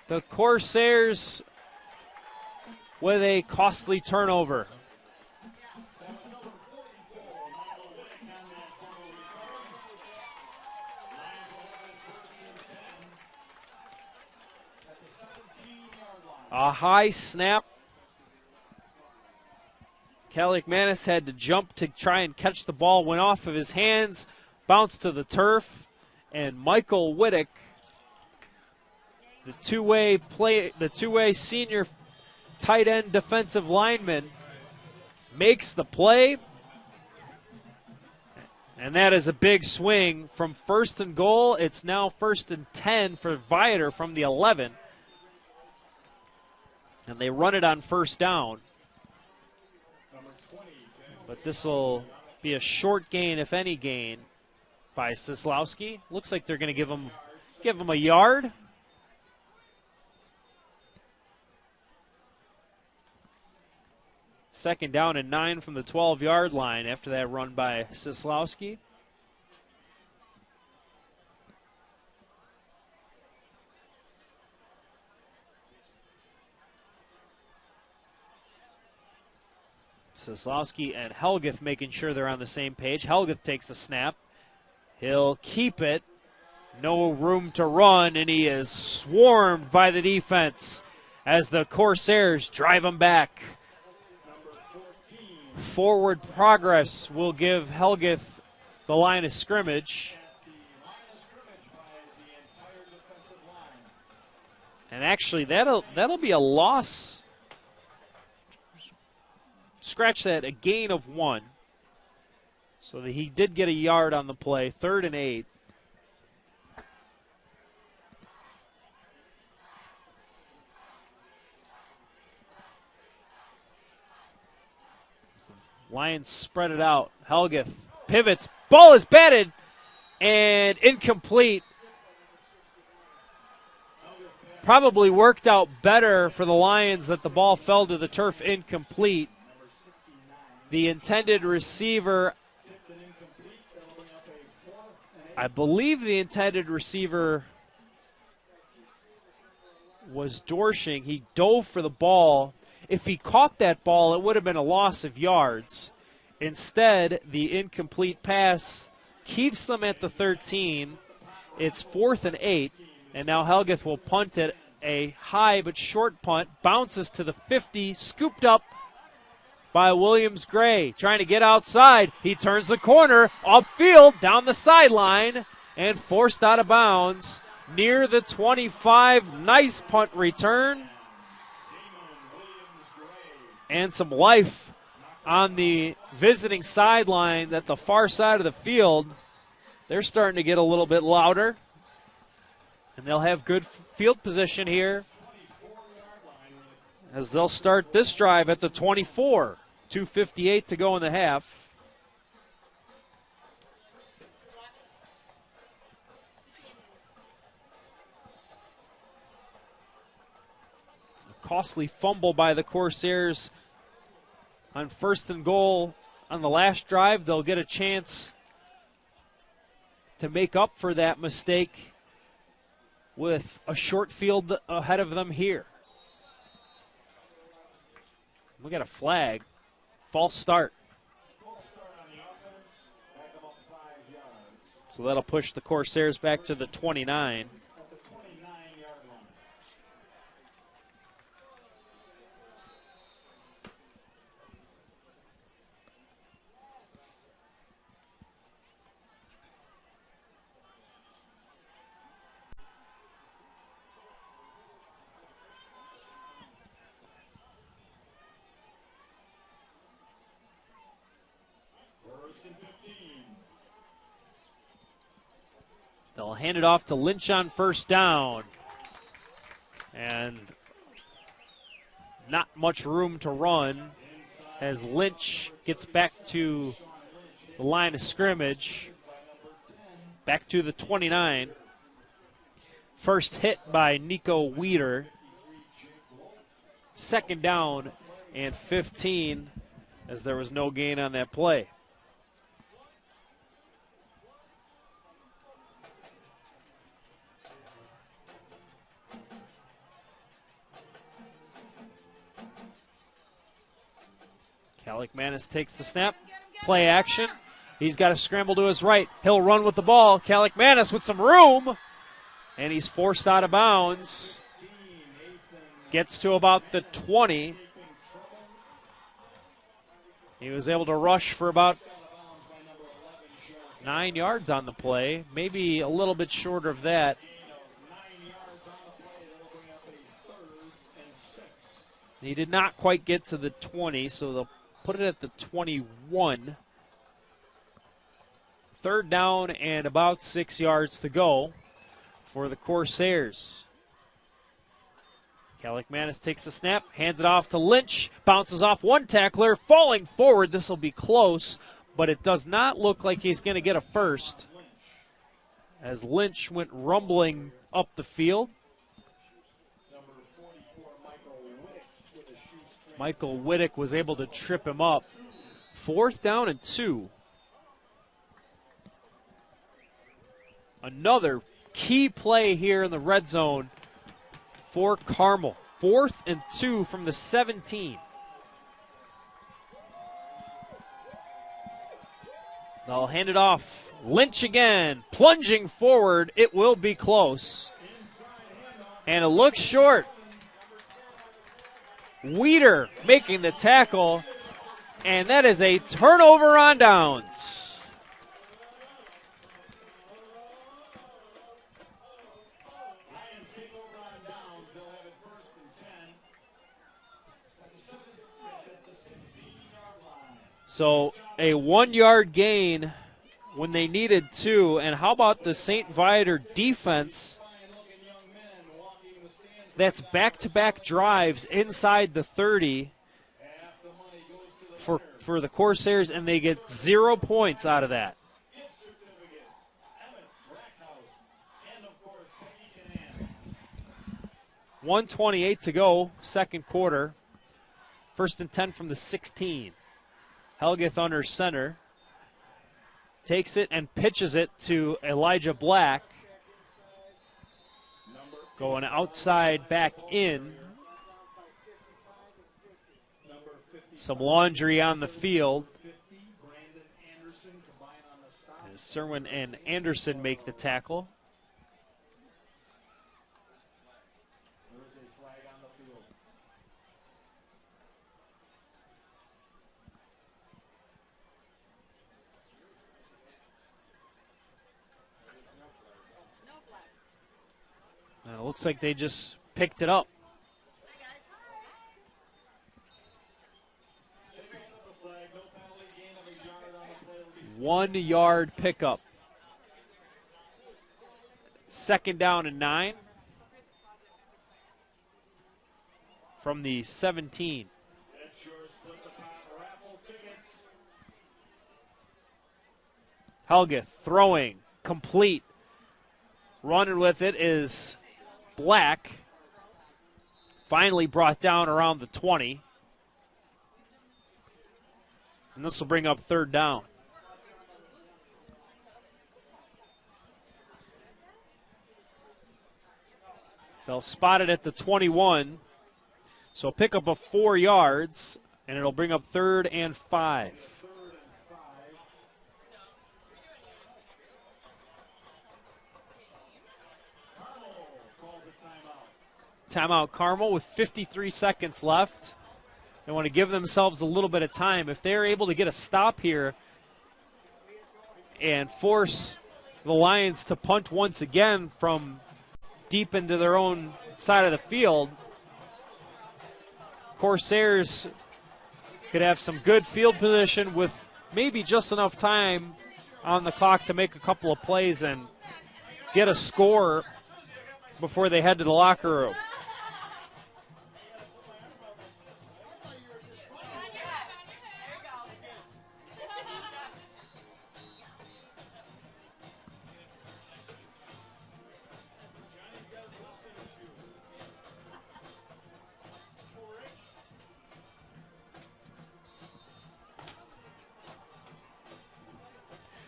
the Corsairs with a costly turnover. A high snap Kalikmanis had to jump to try and catch the ball, went off of his hands, bounced to the turf, and Michael Wittick, the two-way senior tight end defensive lineman, makes the play. And that is a big swing from 1st and goal. It's now 1st and 10 for Viator from the 11. And they run it on 1st down. But this will be a short gain, if any gain, by Sislowski. Looks like they're going to give him a yard. Second down and 9 from the 12-yard line after that run by Sislowski. Sislowski and Helgeth making sure they're on the same page. Helgeth takes a snap. He'll keep it. No room to run, and he is swarmed by the defense as the Corsairs drive him back. Forward progress will give Helgeth the line of scrimmage. And actually, that'll be a loss. Scratch that, a gain of 1. So that he did get a yard on the play. 3rd and 8. Lions spread it out. Helgeth pivots. Ball is batted and incomplete. Probably worked out better for the Lions that the ball fell to the turf incomplete. The intended receiver, I believe the intended receiver was Dorshing. He dove for the ball. If he caught that ball, it would have been a loss of yards. Instead, the incomplete pass keeps them at the 13. It's 4th and 8, and now Helgeth will punt it, a high but short punt, bounces to the 50, scooped up by Williams Gray, trying to get outside. He turns the corner, upfield, down the sideline, and forced out of bounds near the 25. Nice punt return. And some life on the visiting sideline at the far side of the field. They're starting to get a little bit louder. And they'll have good field position here as they'll start this drive at the 24. 2:58 to go in the half. A costly fumble by the Corsairs on 1st and goal on the last drive. They'll get a chance to make up for that mistake with a short field ahead of them here. We got a flag. False start. So that'll push the Corsairs back to the 29. They'll hand it off to Lynch on 1st down. And not much room to run as Lynch gets back to the line of scrimmage. Back to the 29. First hit by Nico Weeder. 2nd down and 15 as there was no gain on that play. Kalikmanis takes the snap. Play action. He's got to scramble to his right. He'll run with the ball. Kalikmanis with some room. And he's forced out of bounds. Gets to about the 20. He was able to rush for about 9 yards on the play, maybe a little bit short of that. He did not quite get to the 20, so they'll put it at the 21. Third down and about 6 yards to go for the Corsairs. Kalikmanis takes the snap, hands it off to Lynch, bounces off one tackler, falling forward. This will be close, but it does not look like he's going to get a first, as Lynch went rumbling up the field. Michael Wittick was able to trip him up. 4th down and 2. Another key play here in the red zone for Carmel. 4th and 2 from the 17. They'll hand it off. Lynch again, plunging forward. It will be close. And it looks short. Weeder making the tackle, and that is a turnover on downs. So a 1-yard gain when they needed 2, and how about the St. Viator defense? That's back-to-back drives inside the 30 for the Corsairs, and they get 0 points out of that. .128 to go, second quarter. 1st and 10 from the 16. Helgeth under center. Takes it and pitches it to Elijah Black. Going outside, back in. Some laundry on the field. As Serwin and Anderson make the tackle. And it looks like they just picked it up. One-yard pickup. 2nd down and 9 from the 17. Helgeth throwing, complete. Running with it is Black. Finally brought down around the 20. And this will bring up 3rd down. They'll spot it at the 21. So pick up of 4 yards, and it'll bring up 3rd and 5. Timeout Carmel with 53 seconds left. They want to give themselves a little bit of time. If they're able to get a stop here and force the Lions to punt once again from deep into their own side of the field, Corsairs could have some good field position with maybe just enough time on the clock to make a couple of plays and get a score before they head to the locker room.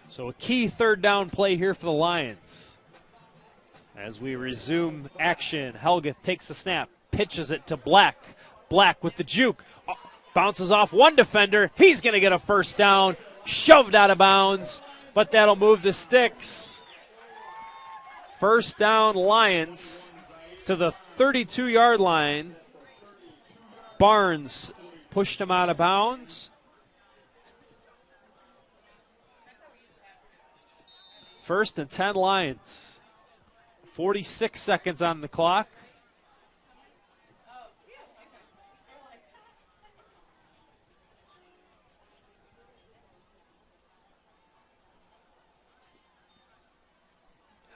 So a key 3rd down play here for the Lions. As we resume action, Helgeth takes the snap, pitches it to Black. Black with the juke, bounces off one defender. He's going to get a 1st down, shoved out of bounds, but that'll move the sticks. 1st down Lions to the 32-yard line. Barnes pushed him out of bounds. First and 10 Lions. 46 seconds on the clock.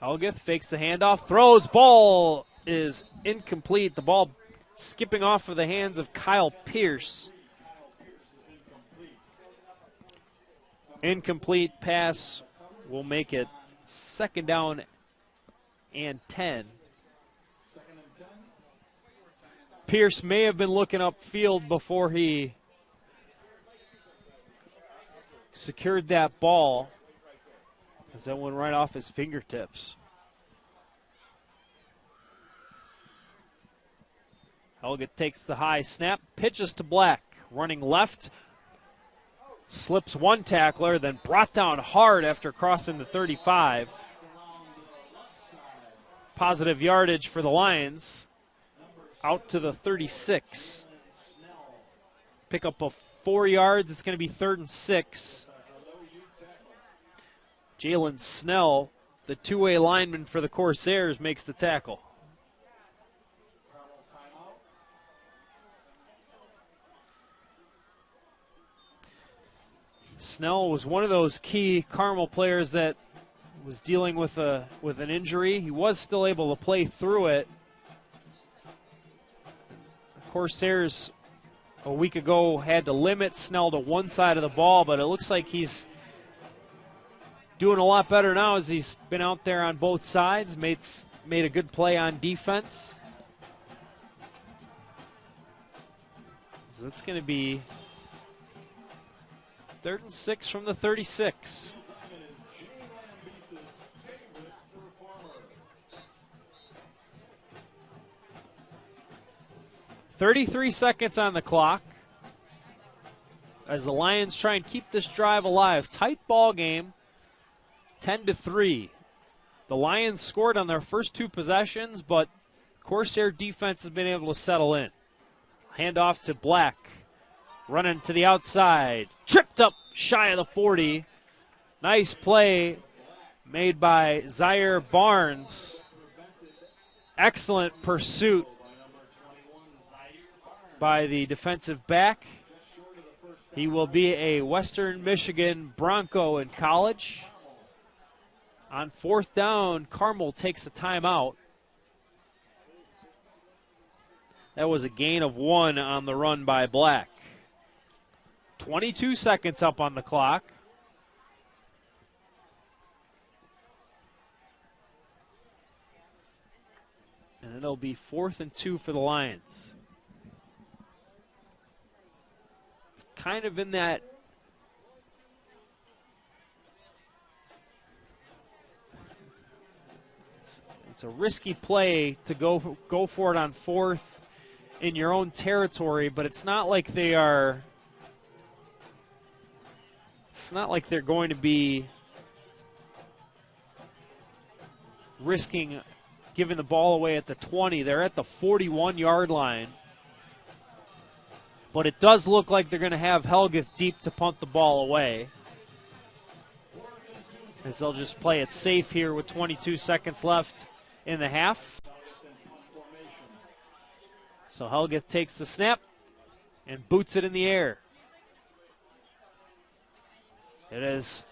Helgeth fakes the handoff, throws, ball is incomplete. The ball skipping off of the hands of Kyle Pierce. Incomplete pass will make it second down and 10. Pierce may have been looking upfield before he secured that ball, as that went right off his fingertips. Helgeth takes the high snap, pitches to Black, running left, slips one tackler, then brought down hard after crossing the 35. Positive yardage for the Lions, out to the 36. Pick up of 4 yards, it's going to be 3rd and 6. Jalen Snell, the two-way lineman for the Corsairs, makes the tackle. Snell was one of those key Carmel players that was dealing with an injury. He was still able to play through it. The Corsairs a week ago had to limit Snell to one side of the ball, but it looks like he's doing a lot better now as he's been out there on both sides, made a good play on defense. So it's going to be 3rd and 6 from the 36. .33 seconds on the clock as the Lions try and keep this drive alive. Tight ball game. 10-3. The Lions scored on their first 2 possessions, but Corsair defense has been able to settle in. Handoff to Black. Running to the outside. Tripped up shy of the 40. Nice play made by Zaire Barnes. Excellent pursuit by the defensive back. He will be a Western Michigan Bronco in college. On 4th down, Carmel takes a timeout. That was a gain of 1 on the run by Black. 22 seconds up on the clock. And it'll be 4th and 2 for the Lions. It's kind of in that it's a risky play to go for it on 4th in your own territory, but it's not like they're going to be risking giving the ball away at the 20. They're at the 41-yard line. But it does look like they're going to have Helgeth deep to punt the ball away, as they'll just play it safe here with 22 seconds left in the half. So Helgeth takes the snap and boots it in the air. It is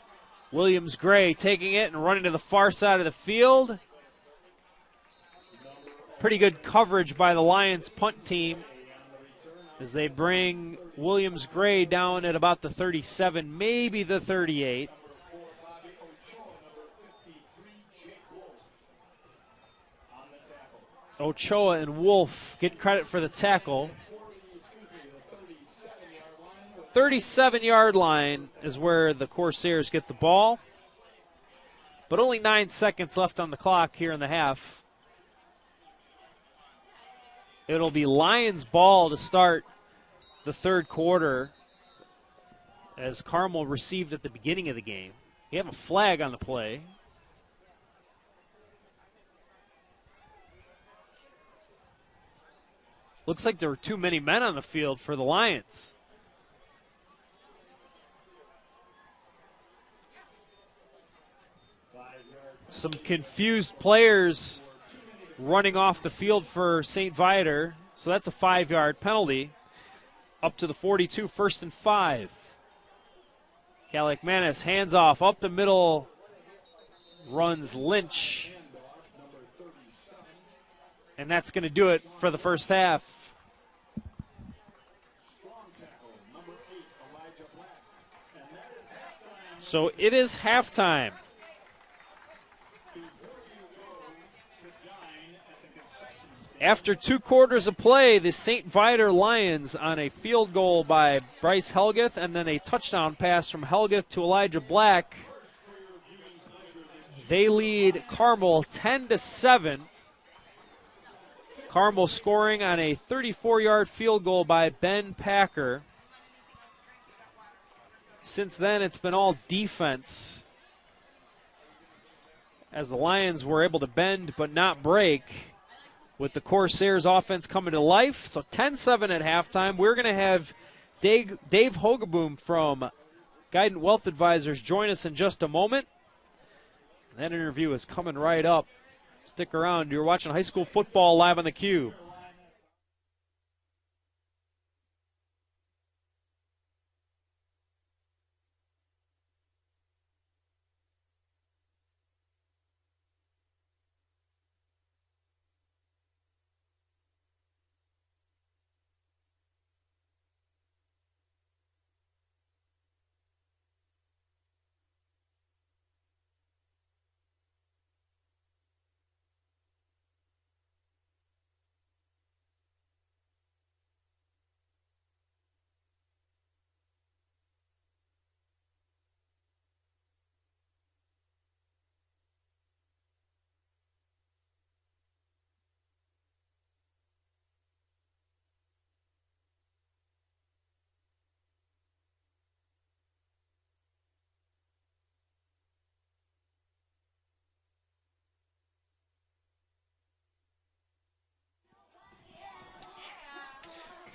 Williams-Gray taking it and running to the far side of the field. Pretty good coverage by the Lions punt team as they bring Williams-Gray down at about the 37, maybe the 38. Ochoa and Wolf get credit for the tackle. 37-yard line is where the Corsairs get the ball. But only 9 seconds left on the clock here in the half. It'll be Lions ball to start the third quarter, as Carmel received at the beginning of the game. You have a flag on the play. Looks like there were too many men on the field for the Lions. Some confused players running off the field for St. Viator. So that's a 5-yard penalty. Up to the 42, 1st and 5. Kalakmanis hands off up the middle, runs Lynch. And that's going to do it for the first half. So it is halftime. After 2 quarters of play, the St. Viator Lions on a field goal by Bryce Helgeth and then a touchdown pass from Helgeth to Elijah Black. They lead Carmel 10-7. Carmel scoring on a 34-yard field goal by Ben Packer. Since then, it's been all defense, as the Lions were able to bend but not break, with the Corsairs offense coming to life. So 10-7 at halftime. We're going to have Dave Hogeboom from Guidant Wealth Advisors join us in just a moment. That interview is coming right up. Stick around. You're watching high school football live on the Cube.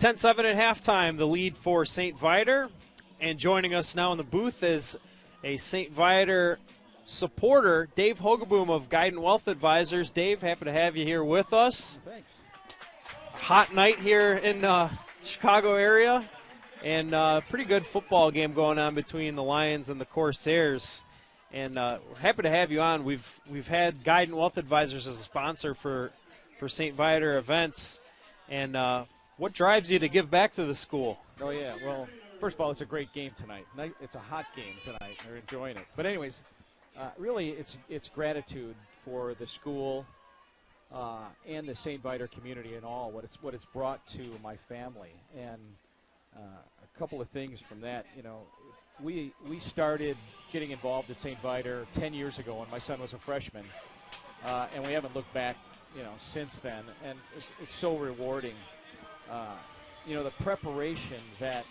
Ten-7 at halftime, the lead for St. Viator. And joining us now in the booth is a St. Viator supporter, Dave Hogeboom of Guidant Wealth Advisors. Dave, happy to have you here with us. Thanks. Hot night here in the Chicago area, and pretty good football game going on between the Lions and the Corsairs. And we're happy to have you on. We've had Guidant Wealth Advisors as a sponsor for St. Viator events. And what drives you to give back to the school? Oh, yeah. Well, first of all, it's a great game tonight. It's a hot game tonight. They're enjoying it. But anyways, really it's gratitude for the school and the St. Viator community and all, what it's brought to my family. And a couple of things from that, you know, we started getting involved at St. Viator 10 years ago when my son was a freshman, and we haven't looked back, you know, since then. And it's so rewarding. You know, the preparation that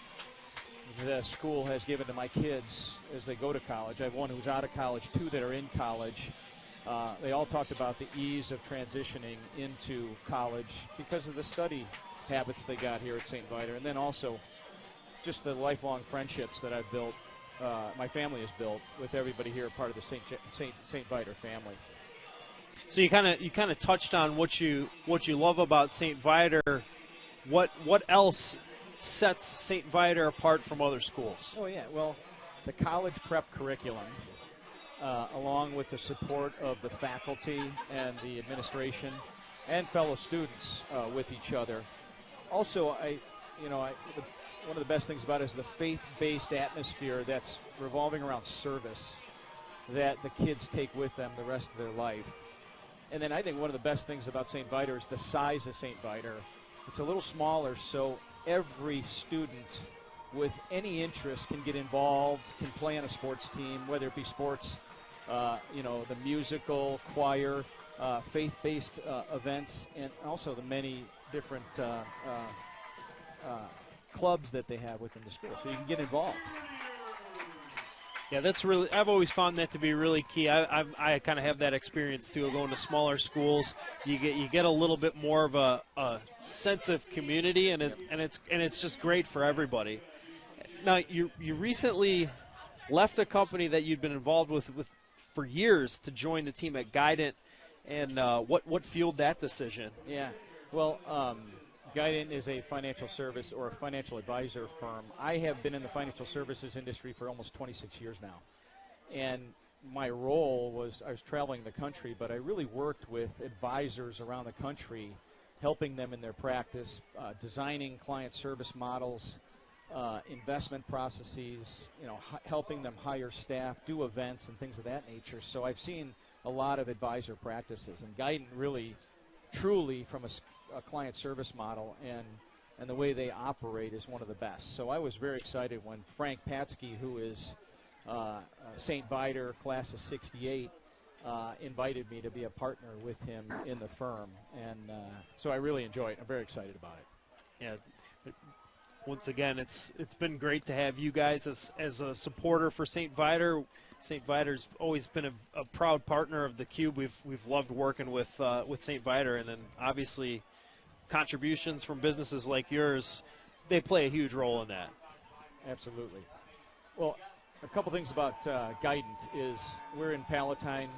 the school has given to my kids as they go to college. I have one who's out of college, 2 that are in college. They all talked about the ease of transitioning into college because of the study habits they got here at St. Viator, and then also just the lifelong friendships that I've built, my family has built with everybody here, part of the St. Viator family. So you kind of touched on what you love about St. Viator. What else sets St. Viator apart from other schools? Oh, yeah. Well, the college prep curriculum, along with the support of the faculty and the administration and fellow students with each other. Also, one of the best things about it is the faith-based atmosphere that's revolving around service that the kids take with them the rest of their life. And then I think one of the best things about St. Viator is the size of St. Viator. It's a little smaller, so every student with any interest can get involved, can play on a sports team, whether it be sports, the musical, choir, faith-based events, and also the many different clubs that they have within the school. So you can get involved. Yeah, that's really. I've always found that to be really key. I kind of have that experience too, going to smaller schools. You get a little bit more of a sense of community, and it's just great for everybody. Now, you recently left a company that you'd been involved with for years to join the team at Guidant, and what fueled that decision? Yeah, well, Guidant is a financial service or a financial advisor firm. I have been in the financial services industry for almost 26 years now, and my role was I was traveling the country, but I really worked with advisors around the country, helping them in their practice, designing client service models, investment processes, helping them hire staff, do events, and things of that nature. So I've seen a lot of advisor practices, and Guidant really, truly, from a client service model and the way they operate is one of the best. So I was very excited when Frank Patsky, who is St. Viator, class of 68, invited me to be a partner with him in the firm. And so I really enjoy it. I'm very excited about it. Yeah. Once again, it's been great to have you guys as a supporter for St. Viator. St. Viator's always been a proud partner of the Cube. We've loved working with St. Viator, and then obviously contributions from businesses like yours, they play a huge role in that. Absolutely. Well, a couple things about Guidant is we're in Palatine.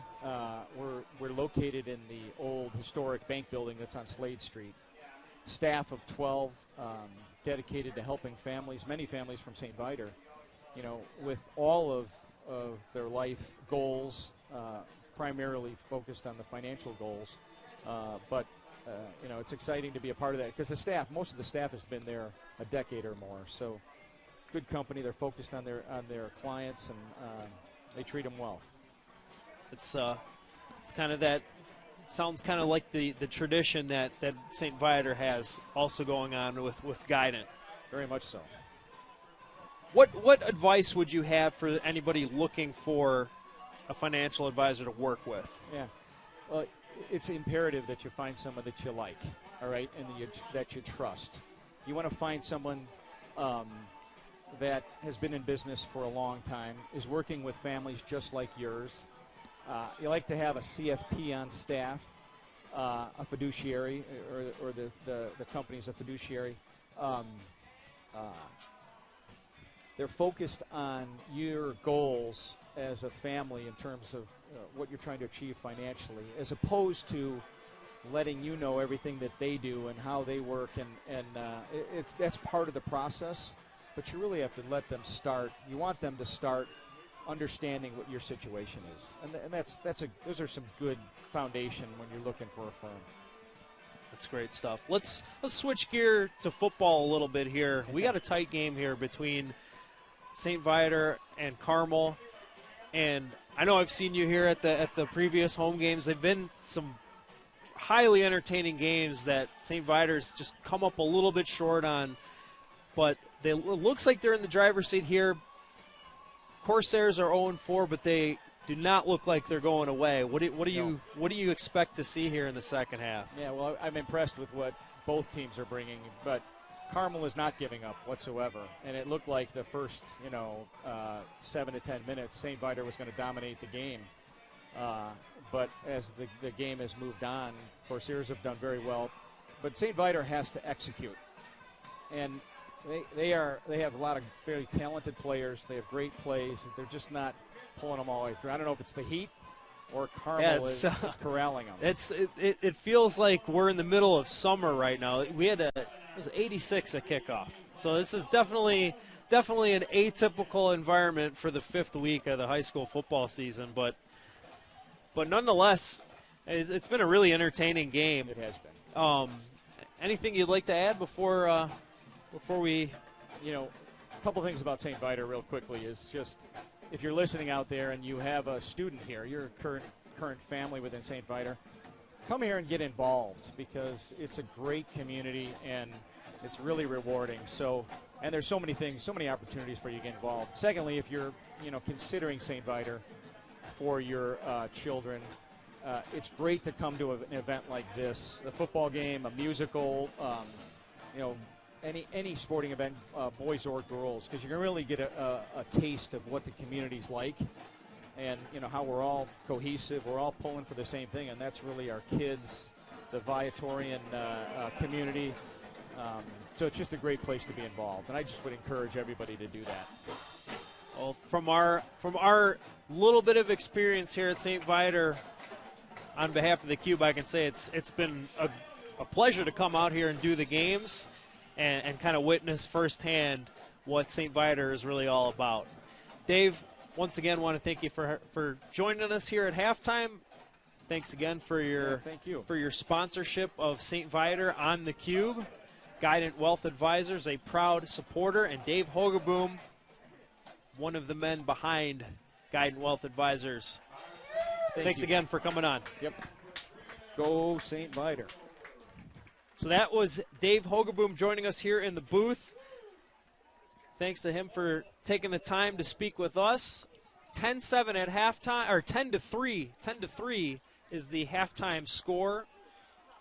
We're located in the old historic bank building that's on Slade Street. Staff of 12 dedicated to helping families, many families from St. Viator, with all of their life goals, primarily focused on the financial goals. But it's exciting to be a part of that because most of the staff has been there a decade or more. So good company. They're focused on their clients, and they treat them well. It's kind of that. Sounds kind of like the tradition that St. Viator has also going on with Guidant. Very much so. What advice would you have for anybody looking for a financial advisor to work with? Yeah, well, it's imperative that you find someone that you like, all right, and that you trust. You want to find someone that has been in business for a long time, is working with families just like yours. You like to have a CFP on staff, a fiduciary, or the company's a fiduciary. They're focused on your goals as a family in terms of what you're trying to achieve financially, as opposed to letting you know everything that they do and how they work, and that's part of the process. But you really have to let them start. You want them to start understanding what your situation is, and those are some good foundation when you're looking for a firm. That's great stuff. Let's switch gear to football a little bit here. We got a tight game here between St. Viator and Carmel, and I know I've seen you here at the previous home games. They've been some highly entertaining games that St. Viator's just come up a little bit short on, but it looks like they're in the driver's seat here. Corsairs are 0-4, but they do not look like they're going away. What do you expect to see here in the second half? Yeah, well, I'm impressed with what both teams are bringing, but Carmel is not giving up whatsoever, and it looked like the first 7 to 10 minutes, St. Viator was going to dominate the game. But as the game has moved on, Corsairs have done very well, but St. Viator has to execute, and they have a lot of very talented players. They have great plays. They're just not pulling them all the way through. I don't know if it's the heat or Carmel is corralling them. It feels like we're in the middle of summer right now. We had it was 86 at kickoff, so this is definitely an atypical environment for the fifth week of the high school football season. But nonetheless, it's been a really entertaining game. It has been. Anything you'd like to add before we? A couple things about St. Viator real quickly is just if you're listening out there and you have a student here, you're a current family within St. Viator, come here and get involved because it's a great community and it's really rewarding. So, and there's so many things, so many opportunities for you to get involved. Secondly, if you're considering St. Viator for your children, it's great to come to an event like this, a football game, a musical, any sporting event, boys or girls, because you can really get a taste of what the community's like, and how we're all cohesive, we're all pulling for the same thing, and that's really our kids, the Viatorian community. So it's just a great place to be involved, and I just would encourage everybody to do that. Well, from our little bit of experience here at St. Viator, on behalf of the Cube, I can say it's been a pleasure to come out here and do the games and kind of witness firsthand what St. Viator is really all about. Dave, once again, want to thank you for joining us here at halftime. Thanks again for your for your sponsorship of St. Viator on the Cube. Guidant Wealth Advisors, a proud supporter, and Dave Hogeboom, one of the men behind Guidant Wealth Advisors. Thanks again for coming on. Yep. Go St. Viator. So that was Dave Hogeboom joining us here in the booth. Thanks to him for taking the time to speak with us. 10-7 at halftime, or 10-3. 10-3 is the halftime score,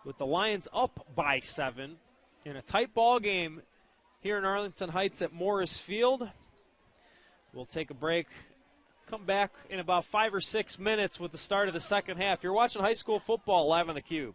with the Lions up by 7 in a tight ball game here in Arlington Heights at Morris Field. We'll take a break. Come back in about 5 or 6 minutes with the start of the second half. You're watching high school football live on the Cube.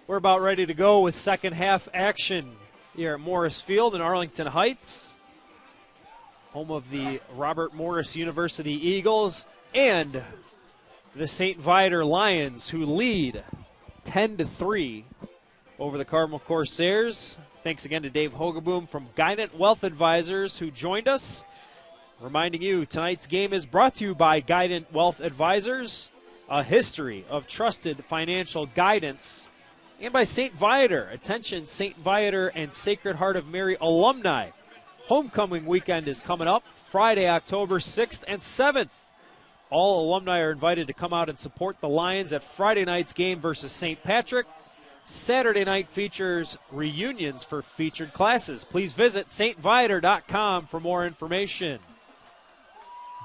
We're about ready to go with second half action here at Morris Field in Arlington Heights, home of the Robert Morris University Eagles and the St. Viator Lions, who lead 10-3 over the Carmel Corsairs. Thanks again to Dave Hogeboom from Guidant Wealth Advisors, who joined us. Reminding you, tonight's game is brought to you by Guidant Wealth Advisors, a history of trusted financial guidance, and by St. Viator. Attention, St. Viator and Sacred Heart of Mary alumni. Homecoming weekend is coming up, Friday, October 6th and 7th. All alumni are invited to come out and support the Lions at Friday night's game versus St. Patrick. Saturday night features reunions for featured classes. Please visit stviator.com for more information.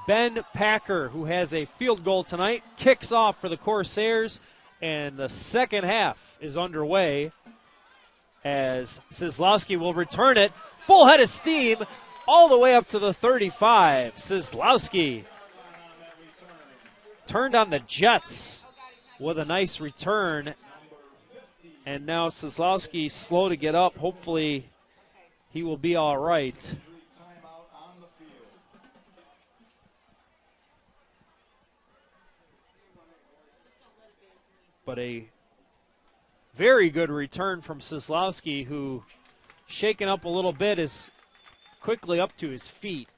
Ben Packer, who has a field goal tonight, kicks off for the Corsairs, and the second half is underway as Sislowski will return it. Full head of steam all the way up to the 35. Sislowski turned on the Jets with a nice return. And now Sislowski slow to get up. Hopefully he will be all right. But a very good return from Sislowski, who, shaken up a little bit, is quickly up to his feet.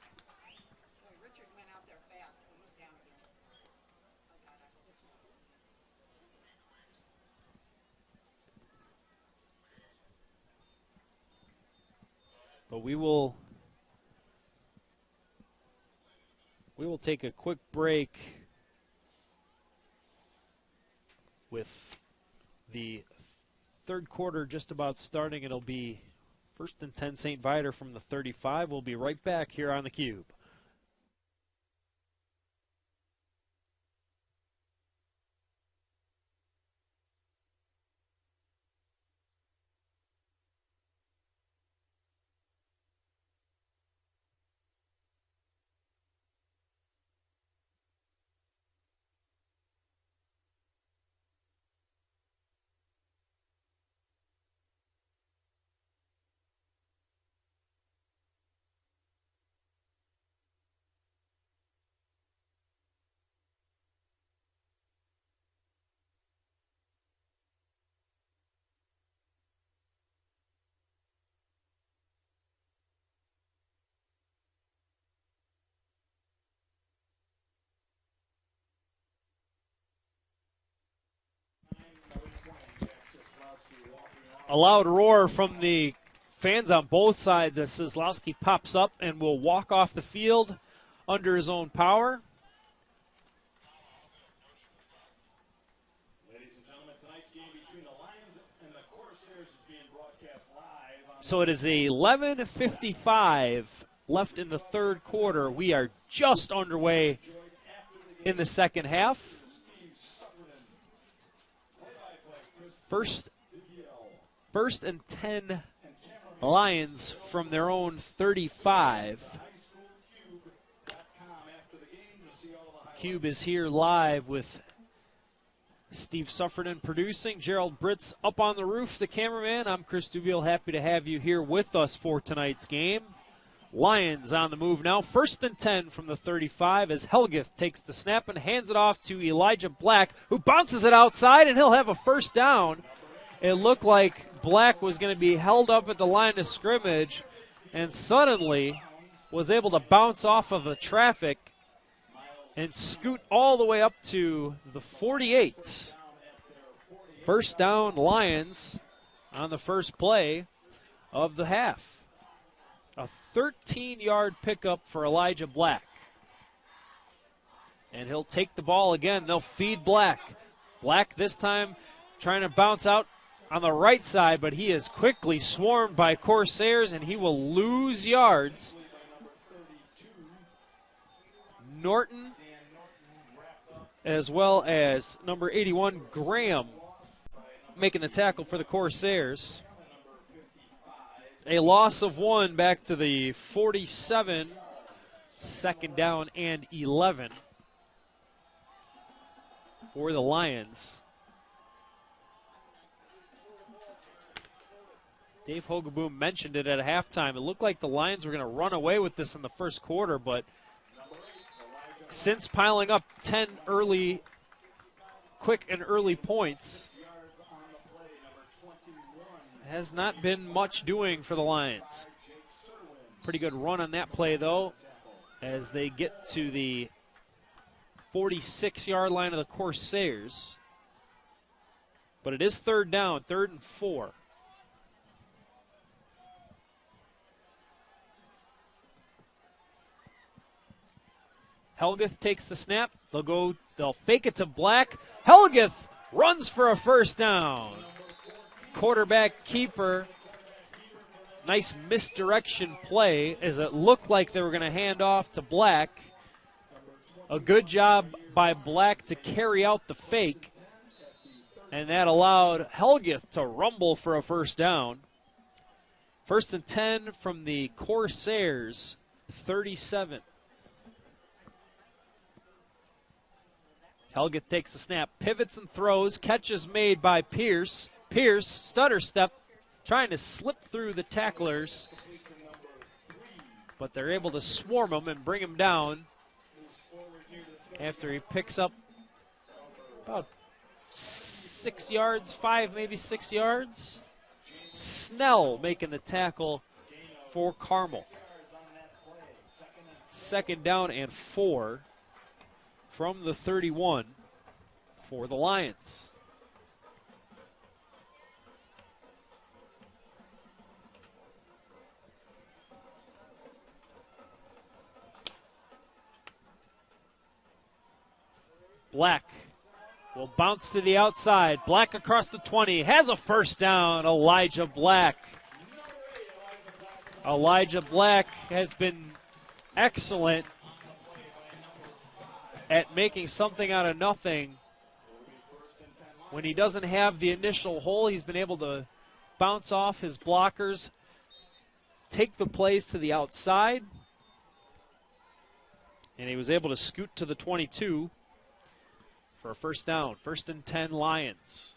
But we will take a quick break with the third quarter just about starting. It'll be 1st and 10 St. Viator from the 35. We'll be right back here on theCUBE. A loud roar from the fans on both sides as Sislowski pops up and will walk off the field under his own power. Ladies and gentlemen, tonight's game between the Lions and the Corsairs is being broadcast live. So it is 11:55 left in the third quarter. We are just underway in the second half. First and 10 Lions from their own 35. Cube is here live with Steve Sufferton producing, Gerald Britz up on the roof, the cameraman. I'm Chris Dubiel, happy to have you here with us for tonight's game. Lions on the move now. 1st and 10 from the 35 as Helgeth takes the snap and hands it off to Elijah Black, who bounces it outside, and he'll have a first down. It looked like Black was going to be held up at the line of scrimmage and suddenly was able to bounce off of the traffic and scoot all the way up to the 48. First down, Lions on the first play of the half. A 13-yard pickup for Elijah Black. And he'll take the ball again. They'll feed Black. Black this time trying to bounce out on the right side, but he is quickly swarmed by Corsairs, and he will lose yards. Norton, as well as number 81, Graham, making the tackle for the Corsairs. A loss of 1 back to the 47, second down and 11 for the Lions. Dave Hogaboom mentioned it at halftime. It looked like the Lions were going to run away with this in the first quarter, but since piling up 10 quick and early points, has not been much doing for the Lions. Pretty good run on that play, though, as they get to the 46-yard line of the Corsairs. But it is third down, 3rd and 4. Helgeth takes the snap. They'll fake it to Black. Helgeth runs for a first down. Quarterback keeper. Nice misdirection play as it looked like they were going to hand off to Black. A good job by Black to carry out the fake. And that allowed Helgeth to rumble for a first down. 1st and 10 from the Corsairs, 37. Helgeth takes the snap, pivots and throws. Catch is made by Pierce. Pierce, stutter step, trying to slip through the tacklers. But they're able to swarm him and bring him down after he picks up about 6 yards, 5, maybe 6 yards. Snell making the tackle for Carmel. 2nd down and 4 from the 31 for the Lions. Black will bounce to the outside. Black across the 20. Has a first down. Elijah Black. Elijah Black has been excellent at making something out of nothing. When he doesn't have the initial hole, he's been able to bounce off his blockers, take the plays to the outside, and he was able to scoot to the 22 for a first down. 1st and 10 Lions.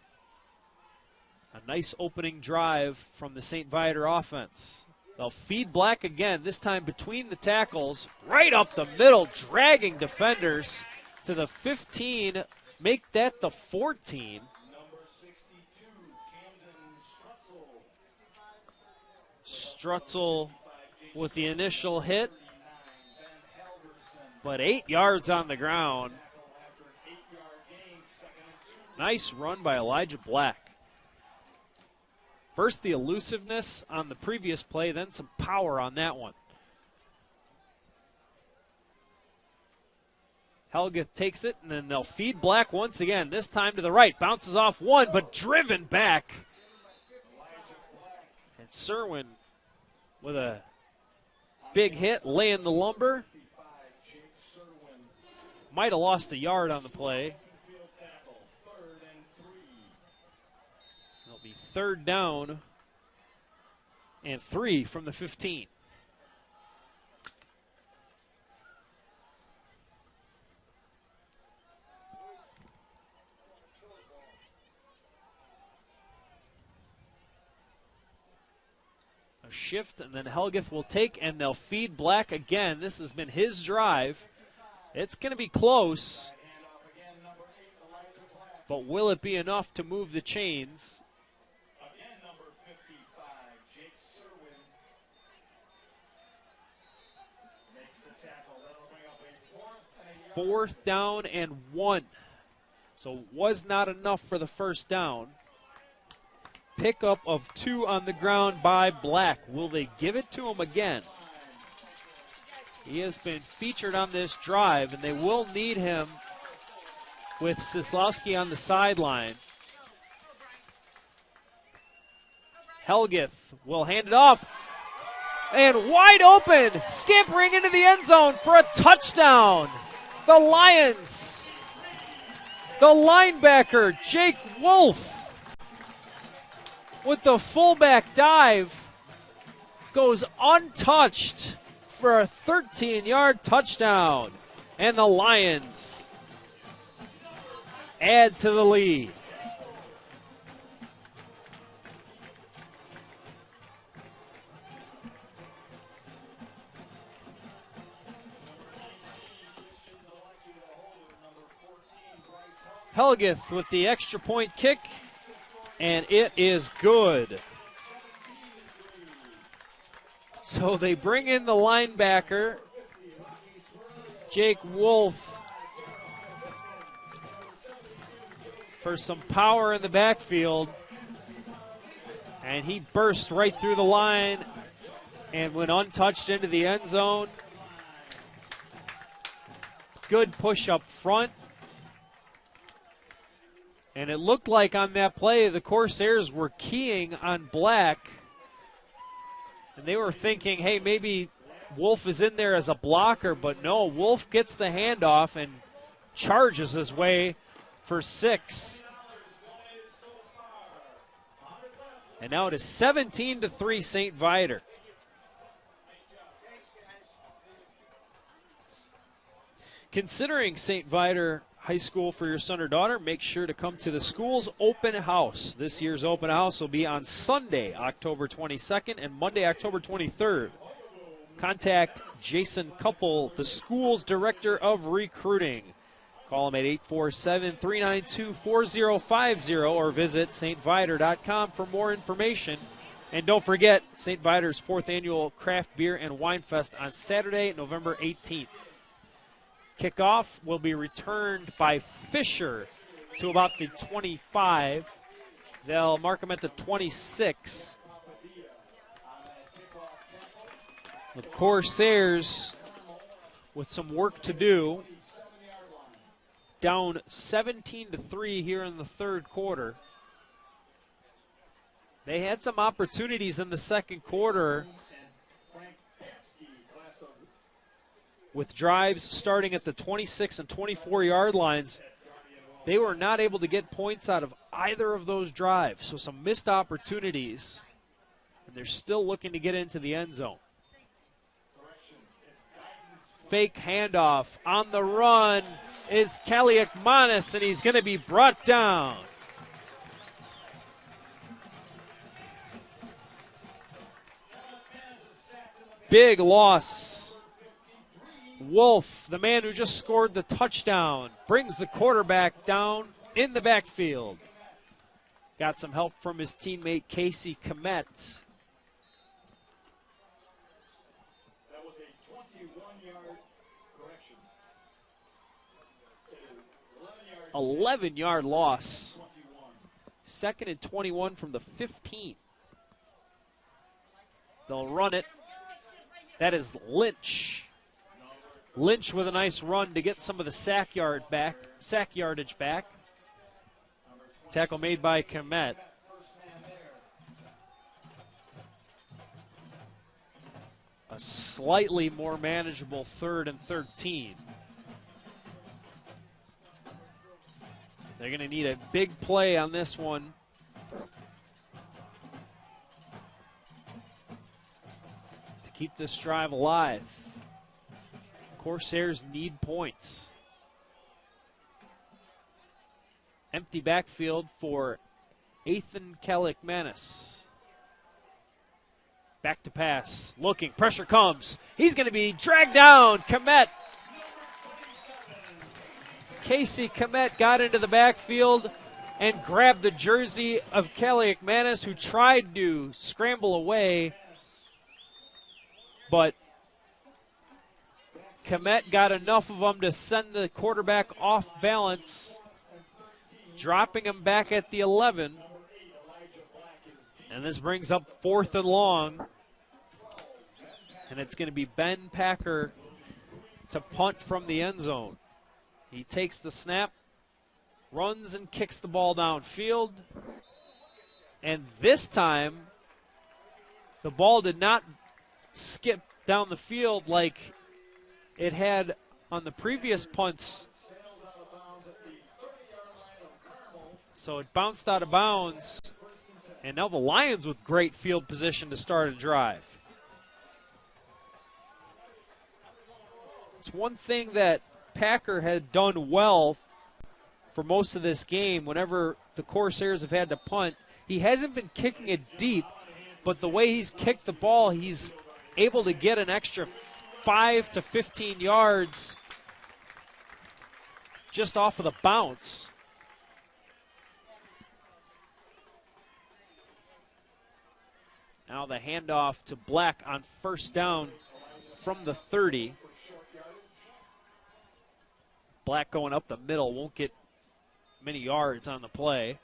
A nice opening drive from the St. Viator offense. They'll feed Black again, this time between the tackles, right up the middle, dragging defenders to the 15, make that the 14. Strutzel with the initial hit, but 8 yards on the ground. Nice run by Elijah Black. First the elusiveness on the previous play, then some power on that one. Helgeth takes it, and then they'll feed Black once again, this time to the right. Bounces off one, but driven back. And Serwin with a big hit, laying the lumber. Might have lost a yard on the play. It'll be 3rd down and 3 from the 15. A shift, and then Helgeth will take, and they'll feed Black again. This has been his drive. It's going to be close, but will it be enough to move the chains? 4th down and 1. So was not enough for the first down. Pickup of 2 on the ground by Black. Will they give it to him again? He has been featured on this drive, and they will need him with Sislowski on the sideline. Helgeth will hand it off. And wide open, scampering into the end zone for a touchdown. The Lions. The linebacker, Jake Wolf, with the fullback dive, goes untouched for a 13-yard touchdown. And the Lions add to the lead. Helgeth with the extra point kick, and it is good. So they bring in the linebacker, Jake Wolf, for some power in the backfield. And he burst right through the line and went untouched into the end zone. Good push up front. And it looked like on that play the Corsairs were keying on Black. And they were thinking, hey, maybe Wolf is in there as a blocker. But no, Wolf gets the handoff and charges his way for 6. And now it is 17-3 St. Viator. Considering St. Viator High School for your son or daughter, make sure to come to the school's open house. This year's open house will be on Sunday, October 22nd, and Monday, October 23rd. Contact Jason Couple, the school's director of recruiting. Call him at 847-392-4050 or visit stviator.com for more information. And don't forget, St. Viator's 4th annual Craft Beer and Wine Fest on Saturday, November 18th. Kickoff will be returned by Fisher to about the 25. They'll mark him at the 26. The Corsairs with some work to do. Down 17-3 here in the third quarter. They had some opportunities in the second quarter with drives starting at the 26 and 24-yard lines. They were not able to get points out of either of those drives, so some missed opportunities, and they're still looking to get into the end zone. Fake handoff on the run is Kaliakmanis, and he's going to be brought down. Big loss. Wolf, the man who just scored the touchdown, brings the quarterback down in the backfield. Got some help from his teammate Casey Komet. That was a 21-yard correction. 11-yard loss. 2nd and 21 from the 15. They'll run it. That is Lynch. Lynch with a nice run to get some of the sack yardage back. Tackle made by Komet. A slightly more manageable 3rd and 13. They're going to need a big play on this one. To keep this drive alive. Corsairs need points. Empty backfield for Ethan Kaliakmanis. Back to pass. Looking. Pressure comes. He's going to be dragged down. Komet. Casey Komet got into the backfield and grabbed the jersey of Kaliakmanis, who tried to scramble away. But Komet got enough of them to send the quarterback off balance, dropping him back at the 11. And this brings up 4th and long. And it's going to be Ben Packer to punt from the end zone. He takes the snap, runs and kicks the ball downfield. And this time, the ball did not skip down the field like it had on the previous punts. So it bounced out of bounds. And now the Lions with great field position to start a drive. It's one thing that Packer had done well for most of this game. Whenever the Corsairs have had to punt, he hasn't been kicking it deep, but the way he's kicked the ball, he's able to get an extra 5 to 15 yards just off of the bounce. Now the handoff to Black on first down from the 30. Black going up the middle, won't get many yards on the play.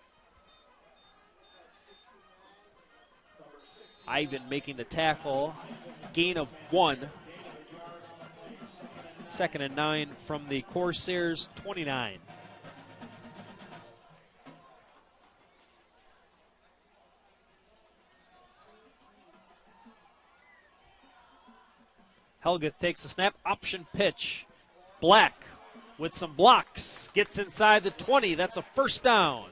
Ivan making the tackle, gain of 1. 2nd and 9 from the Corsairs 29. Helgeth takes the snap, option pitch. Black with some blocks, gets inside the 20. That's a first down.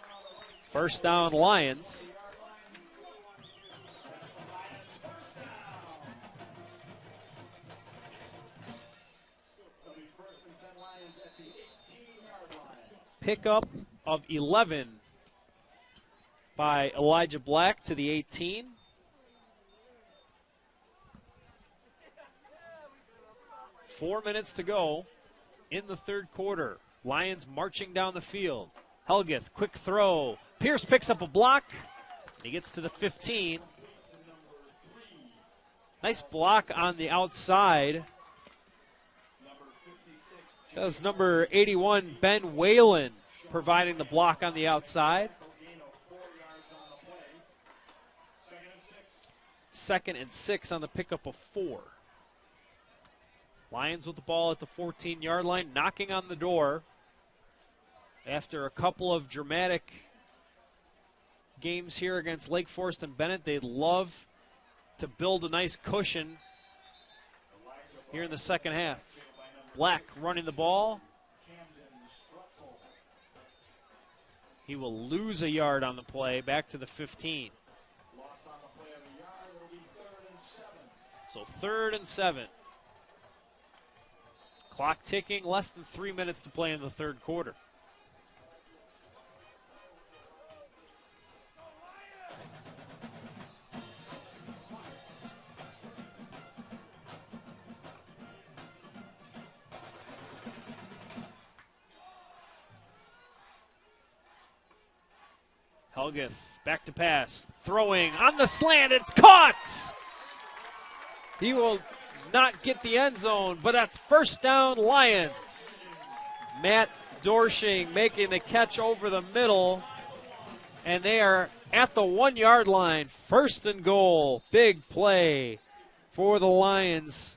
First down, Lions. Pickup of 11 by Elijah Black to the 18. Four minutes to go in the third quarter. Lions marching down the field. Helgeth, quick throw. Pierce picks up a block. He gets to the 15. Nice block on the outside. That was number 81, Ben Whalen, providing the block on the outside. 2nd and 6 on the pickup of 4. Lions with the ball at the 14-yard line, knocking on the door. After a couple of dramatic games here against Lake Forest and Bennett, they'd love to build a nice cushion here in the second half. Black running the ball. He will lose a yard on the play, back to the 15. So 3rd and 7. Clock ticking, less than 3 minutes to play in the third quarter. Helgeth back to pass, throwing on the slant, it's caught! He will not get the end zone, but that's first down, Lions. Matt Dorsching making the catch over the middle, and they are at the 1-yard line. 1st and goal. Big play for the Lions.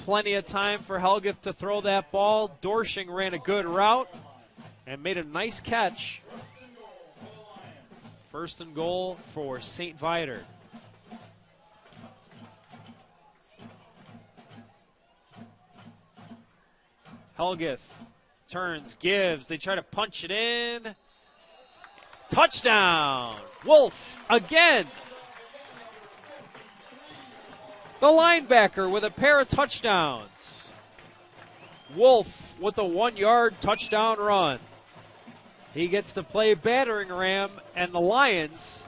Plenty of time for Helgeth to throw that ball. Dorsching ran a good route and made a nice catch. 1st and goal for St. Viator. Helgeth turns, gives. They try to punch it in. Touchdown! Wolf again. The linebacker with a pair of touchdowns. Wolf with a 1-yard touchdown run. He gets to play battering ram, and the Lions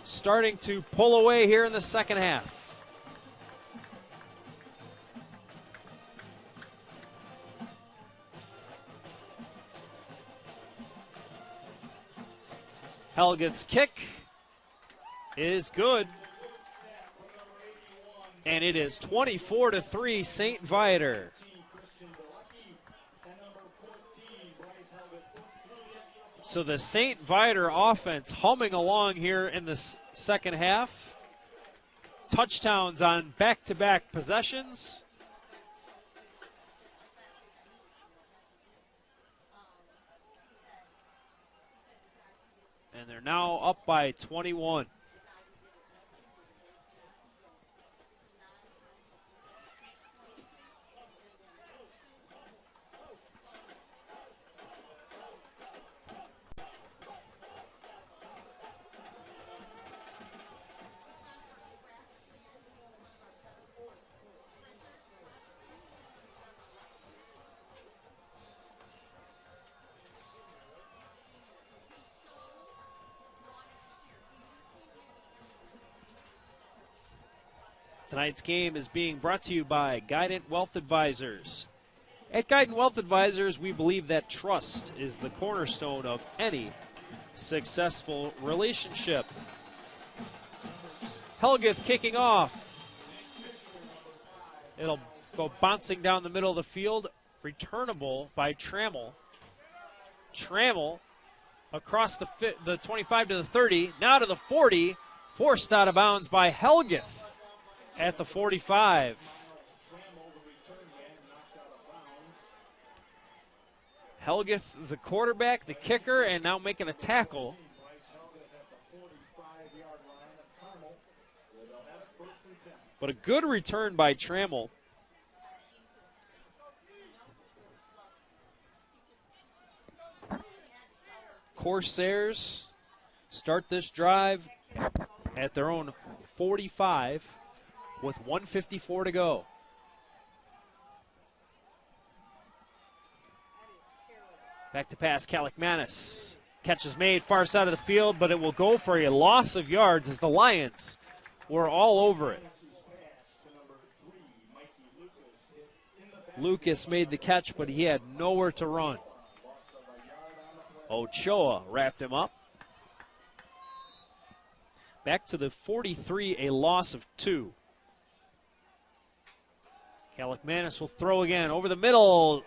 starting to pull away here in the second half. Helgeth's kick is good. And it is 24-3 St. Viator. So the St. Viator offense humming along here in the second half. Touchdowns on back-to-back possessions. And they're now up by 21. Tonight's game is being brought to you by Guidant Wealth Advisors. At Guidant Wealth Advisors, we believe that trust is the cornerstone of any successful relationship. Helgeth kicking off. It'll go bouncing down the middle of the field, returnable by Trammell. Trammell across the 25 to the 30, now to the 40, forced out of bounds by Helgeth at the 45. Helgeth, the quarterback, the kicker, and now making a tackle. But a good return by Trammell. Corsairs start this drive at their own 45 with 1:54 to go. Back to pass, Kalikmanis. Catch is made far side of the field, but it will go for a loss of yards as the Lions were all over it. Lucas made the catch, but he had nowhere to run. Ochoa wrapped him up. Back to the 43, a loss of 2. Kalikmanis will throw again over the middle,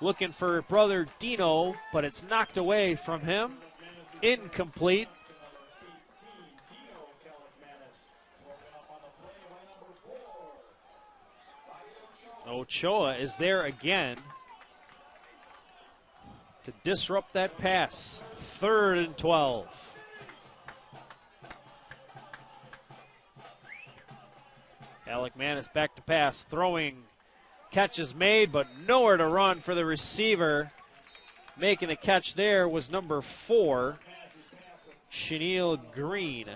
looking for brother Dino, but it's knocked away from him. Incomplete. Ochoa is there again to disrupt that pass. 3rd and 12. Kalikmanis back to pass, throwing. Catch is made, but nowhere to run for the receiver. Making the catch there was number 4, Chenille Green.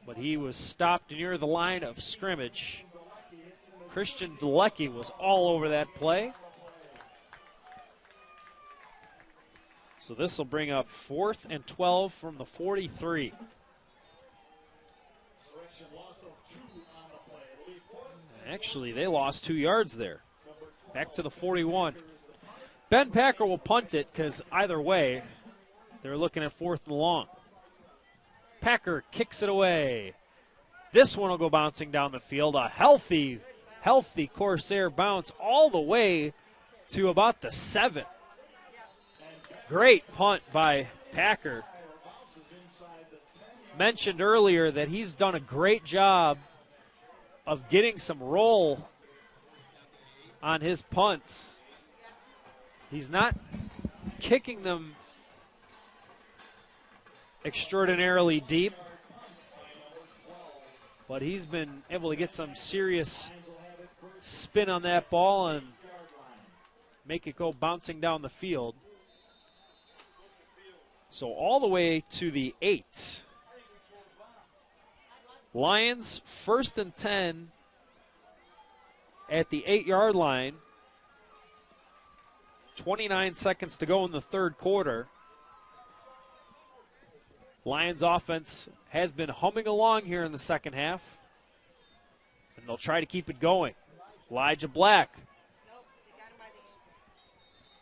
But he was stopped near the line of scrimmage. Christian Dlecke was all over that play. So this will bring up 4th and 12 from the 43. Actually, they lost 2 yards there. Back to the 41. Ben Packer will punt it because either way, they're looking at 4th and long. Packer kicks it away. This one will go bouncing down the field. A healthy Corsair bounce all the way to about the 7. Great punt by Packer. Mentioned earlier that he's done a great job of getting some roll on his punts. He's not kicking them extraordinarily deep, but he's been able to get some serious spin on that ball and make it go bouncing down the field. So all the way to the 8. Lions 1st and 10 at the 8-yard line. 29 seconds to go in the 3rd quarter. Lions offense has been humming along here in the second half, and they'll try to keep it going. Elijah Black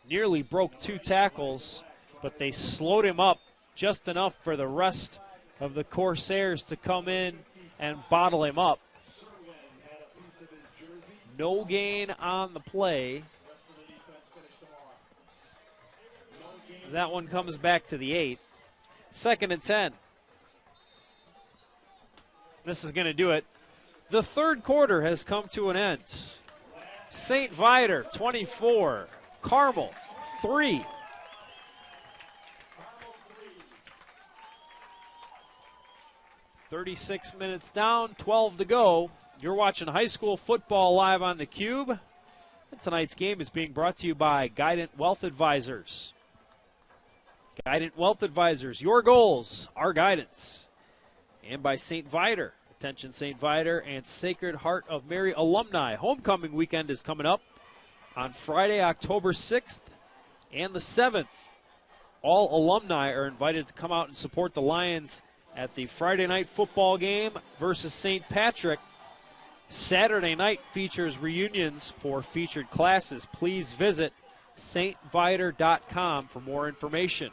nearly broke 2 tackles, but they slowed him up just enough for the rest of the Corsairs to come in and bottle him up. No gain on the play. That one comes back to the 8. 2nd and 10. This is going to do it. The 3rd quarter has come to an end. St. Viator 24, Carmel 3. .36 minutes down, 12 to go. You're watching high school football live on theCUBE. And tonight's game is being brought to you by Guidant Wealth Advisors. Guidant Wealth Advisors, your goals, our guidance. And by St. Viator. Attention St. Viator and Sacred Heart of Mary alumni. Homecoming weekend is coming up on Friday, October 6th and the 7th. All alumni are invited to come out and support the Lions at the Friday night football game versus St. Patrick. Saturday night features reunions for featured classes. Please visit stviator.com for more information.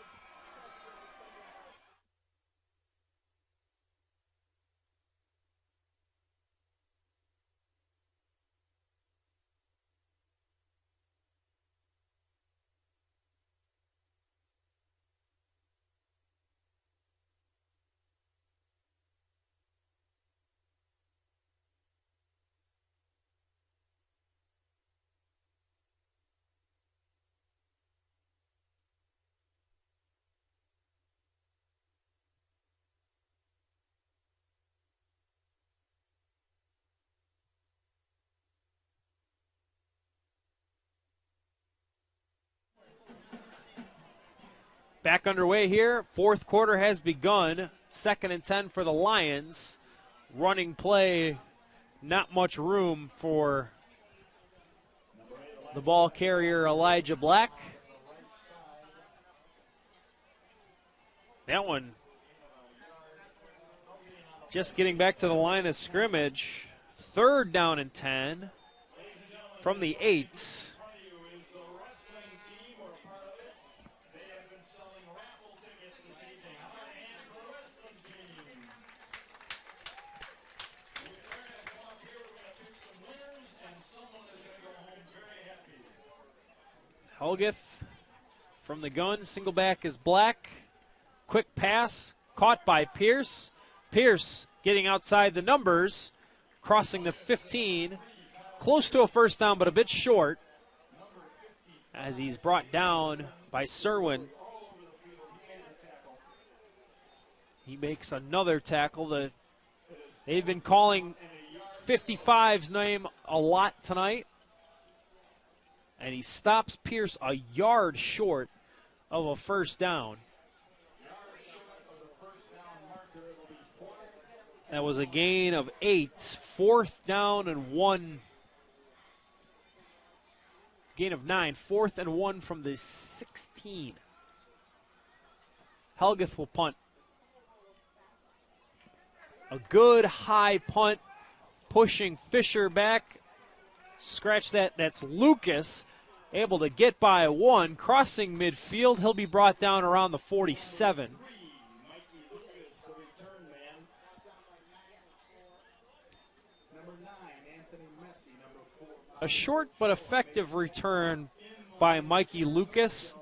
Back underway here. Fourth quarter has begun. 2nd and 10 for the Lions. Running play, not much room for the ball carrier Elijah Black. That one just getting back to the line of scrimmage. 3rd down and 10 from the 8. Helgeth from the gun, single back is Black. Quick pass, caught by Pierce. Pierce getting outside the numbers, crossing the 15. Close to a first down, but a bit short as he's brought down by Serwin. He makes another tackle. They've been calling 55's name a lot tonight. And he stops Pierce a yard short of a first down. That was a gain of 8. 4th down and 1. Gain of 9. 4th and 1 from the 16. Helgeth will punt. A good high punt, pushing Fisher back. Scratch that. That's Lucas. Able to get by 1, crossing midfield. He'll be brought down around the 47. A short but effective return by Mikey Lucas,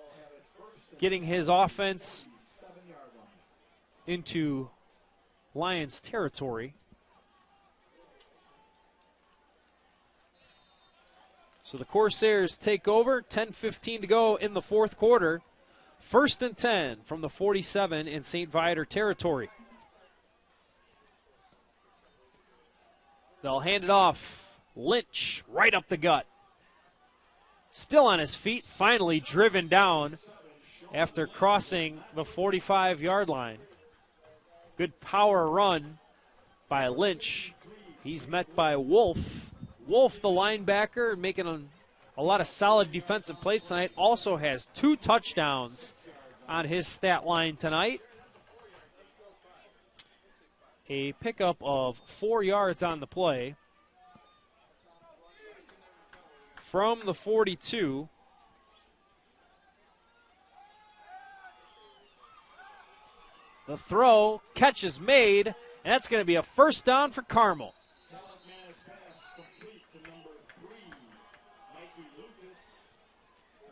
getting his offense into Lions territory. So the Corsairs take over, 10:15 to go in the fourth quarter. 1st and 10 from the 47 in St. Viator territory. They'll hand it off. Lynch right up the gut. Still on his feet, finally driven down after crossing the 45-yard line. Good power run by Lynch. He's met by Wolf. Wolf, the linebacker, making a lot of solid defensive plays tonight, also has 2 touchdowns on his stat line tonight. A pickup of 4 yards on the play. From the 42. The throw, catch is made, and that's going to be a first down for Carmel.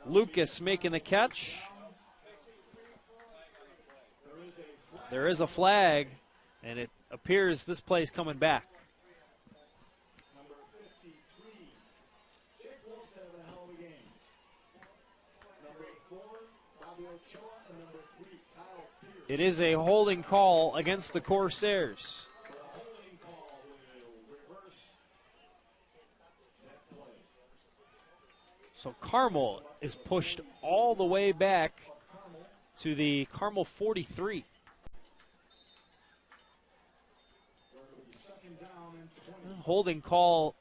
Lucas making the catch. There is a flag, and it appears this play's coming back. It is a holding call against the Corsairs. So Carmel is pushed all the way back to the Carmel 43. Holding call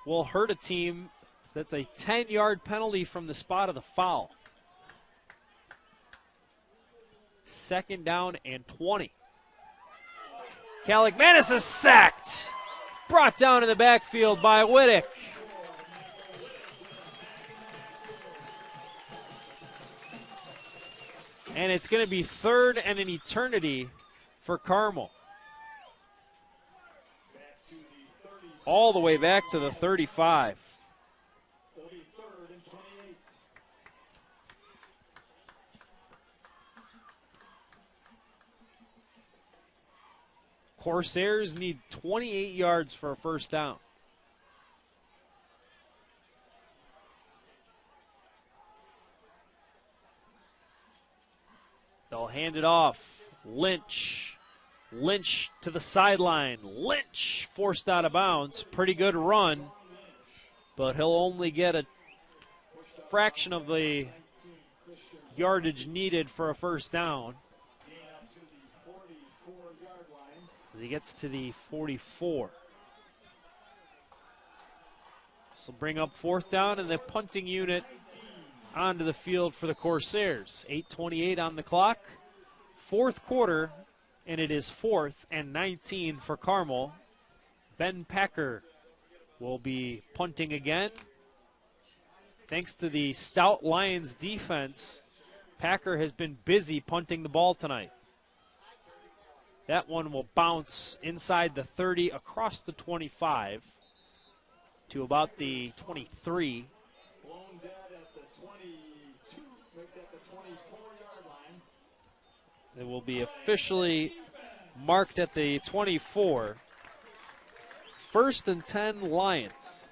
will hurt a team. That's a 10-yard penalty from the spot of the foul. 2nd down and 20. Caligmanis is sacked. Brought down in the backfield by Wittick. And it's going to be third and an eternity for Carmel. All the way back to the 35. Corsairs need 28 yards for a first down. They'll hand it off. Lynch to the sideline. Lynch forced out of bounds. Pretty good run, but he'll only get a fraction of the yardage needed for a first down. As he gets to the 44. This will bring up fourth down, and the punting unit onto the field for the Corsairs. 8:28 on the clock. Fourth quarter, and it is 4th and 19 for Carmel. Ben Packer will be punting again. Thanks to the stout Lions defense, Packer has been busy punting the ball tonight. That one will bounce inside the 30 across the 25 to about the 23. It will be officially marked at the 24. First and 10 Lions.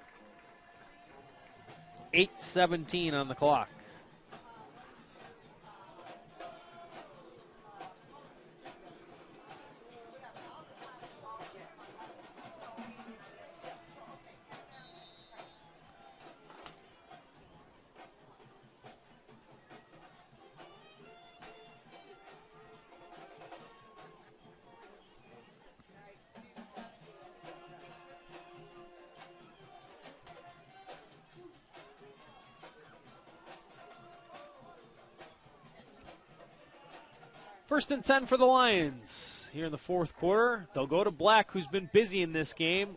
8:17 on the clock. First and 10 for the Lions here in the fourth quarter. They'll go to Black, who's been busy in this game.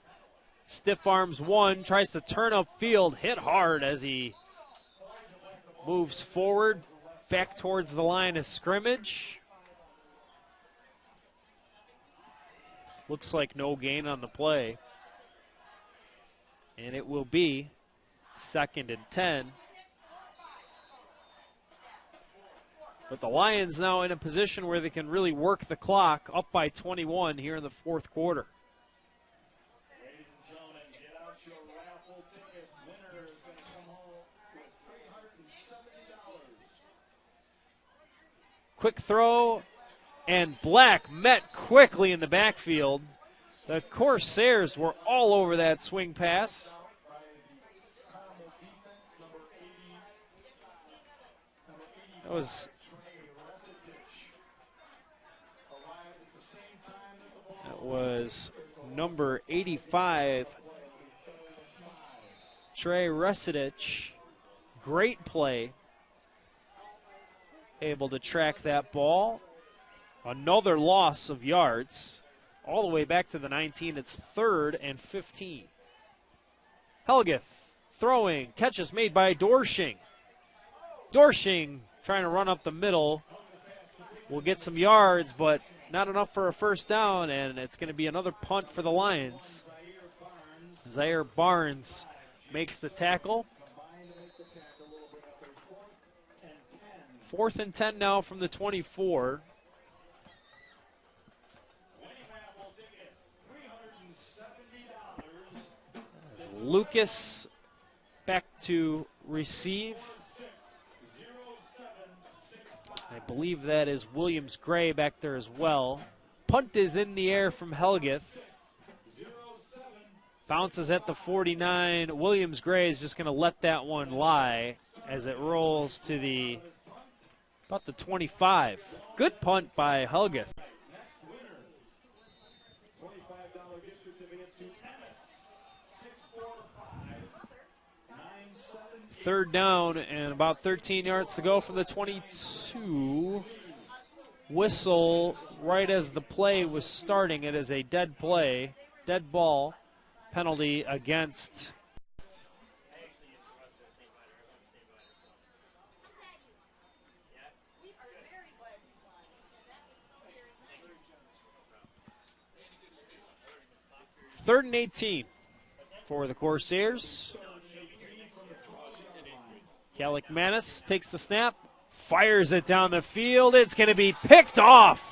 Stiff arms one, tries to turn upfield, hit hard as he moves forward, back towards the line of scrimmage. Looks like no gain on the play. And it will be 2nd and 10. But the Lions now in a position where they can really work the clock, up by 21 here in the fourth quarter. Ladies and gentlemen, get out your raffle tickets. Winner is going to come home with $370. Quick throw, and Black met quickly in the backfield. The Corsairs were all over that swing pass. That was number 85, Trey Residich. Great play. Able to track that ball. Another loss of yards. All the way back to the 19. It's 3rd and 15. Helgeth throwing. Catch is made by Dorshing. Dorshing trying to run up the middle. Will get some yards, but not enough for a first down, and it's going to be another punt for the Lions. Zaire Barnes makes the tackle. 4th and 10 now from the 24. Lucas back to receive. I believe that is Williams-Gray back there as well. Punt is in the air from Helgeth. Bounces at the 49. Williams-Gray is just going to let that one lie as it rolls to about the 25. Good punt by Helgeth. Third down and about 13 yards to go from the 22. Whistle right as the play was starting. It is a dead play, dead ball penalty against 3rd and 18 for the Corsairs. Kalikmanis takes the snap, fires it down the field. It's going to be picked off.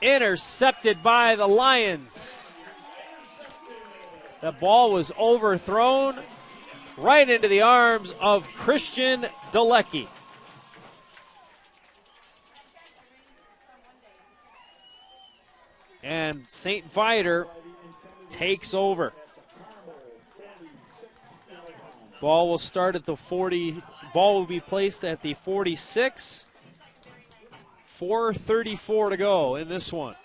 Intercepted by the Lions. The ball was overthrown right into the arms of Christian Dalecki. And St. Viator takes over. Ball will start at the 40. Ball will be placed at the 46. 4:34 to go in this one.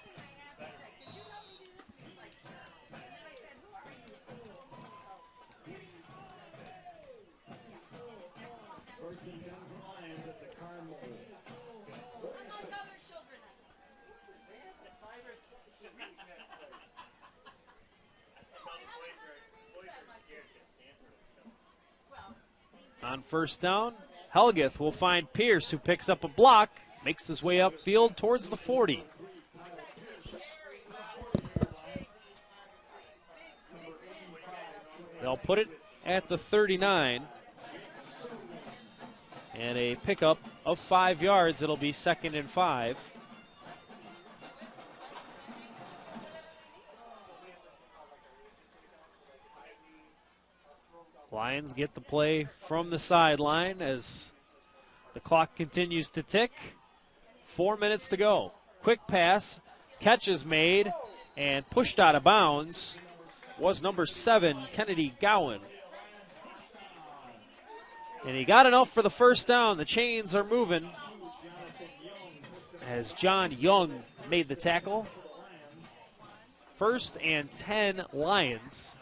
On first down, Helgeth will find Pierce, who picks up a block, makes his way upfield towards the 40. They'll put it at the 39. And a pickup of 5 yards. It'll be 2nd and 5. Lions get the play from the sideline as the clock continues to tick. 4 minutes to go. Quick pass, catch is made, and pushed out of bounds was number 7, Kennedy Gowan. And he got enough for the first down. The chains are moving as John Young made the tackle. 1st and 10 Lions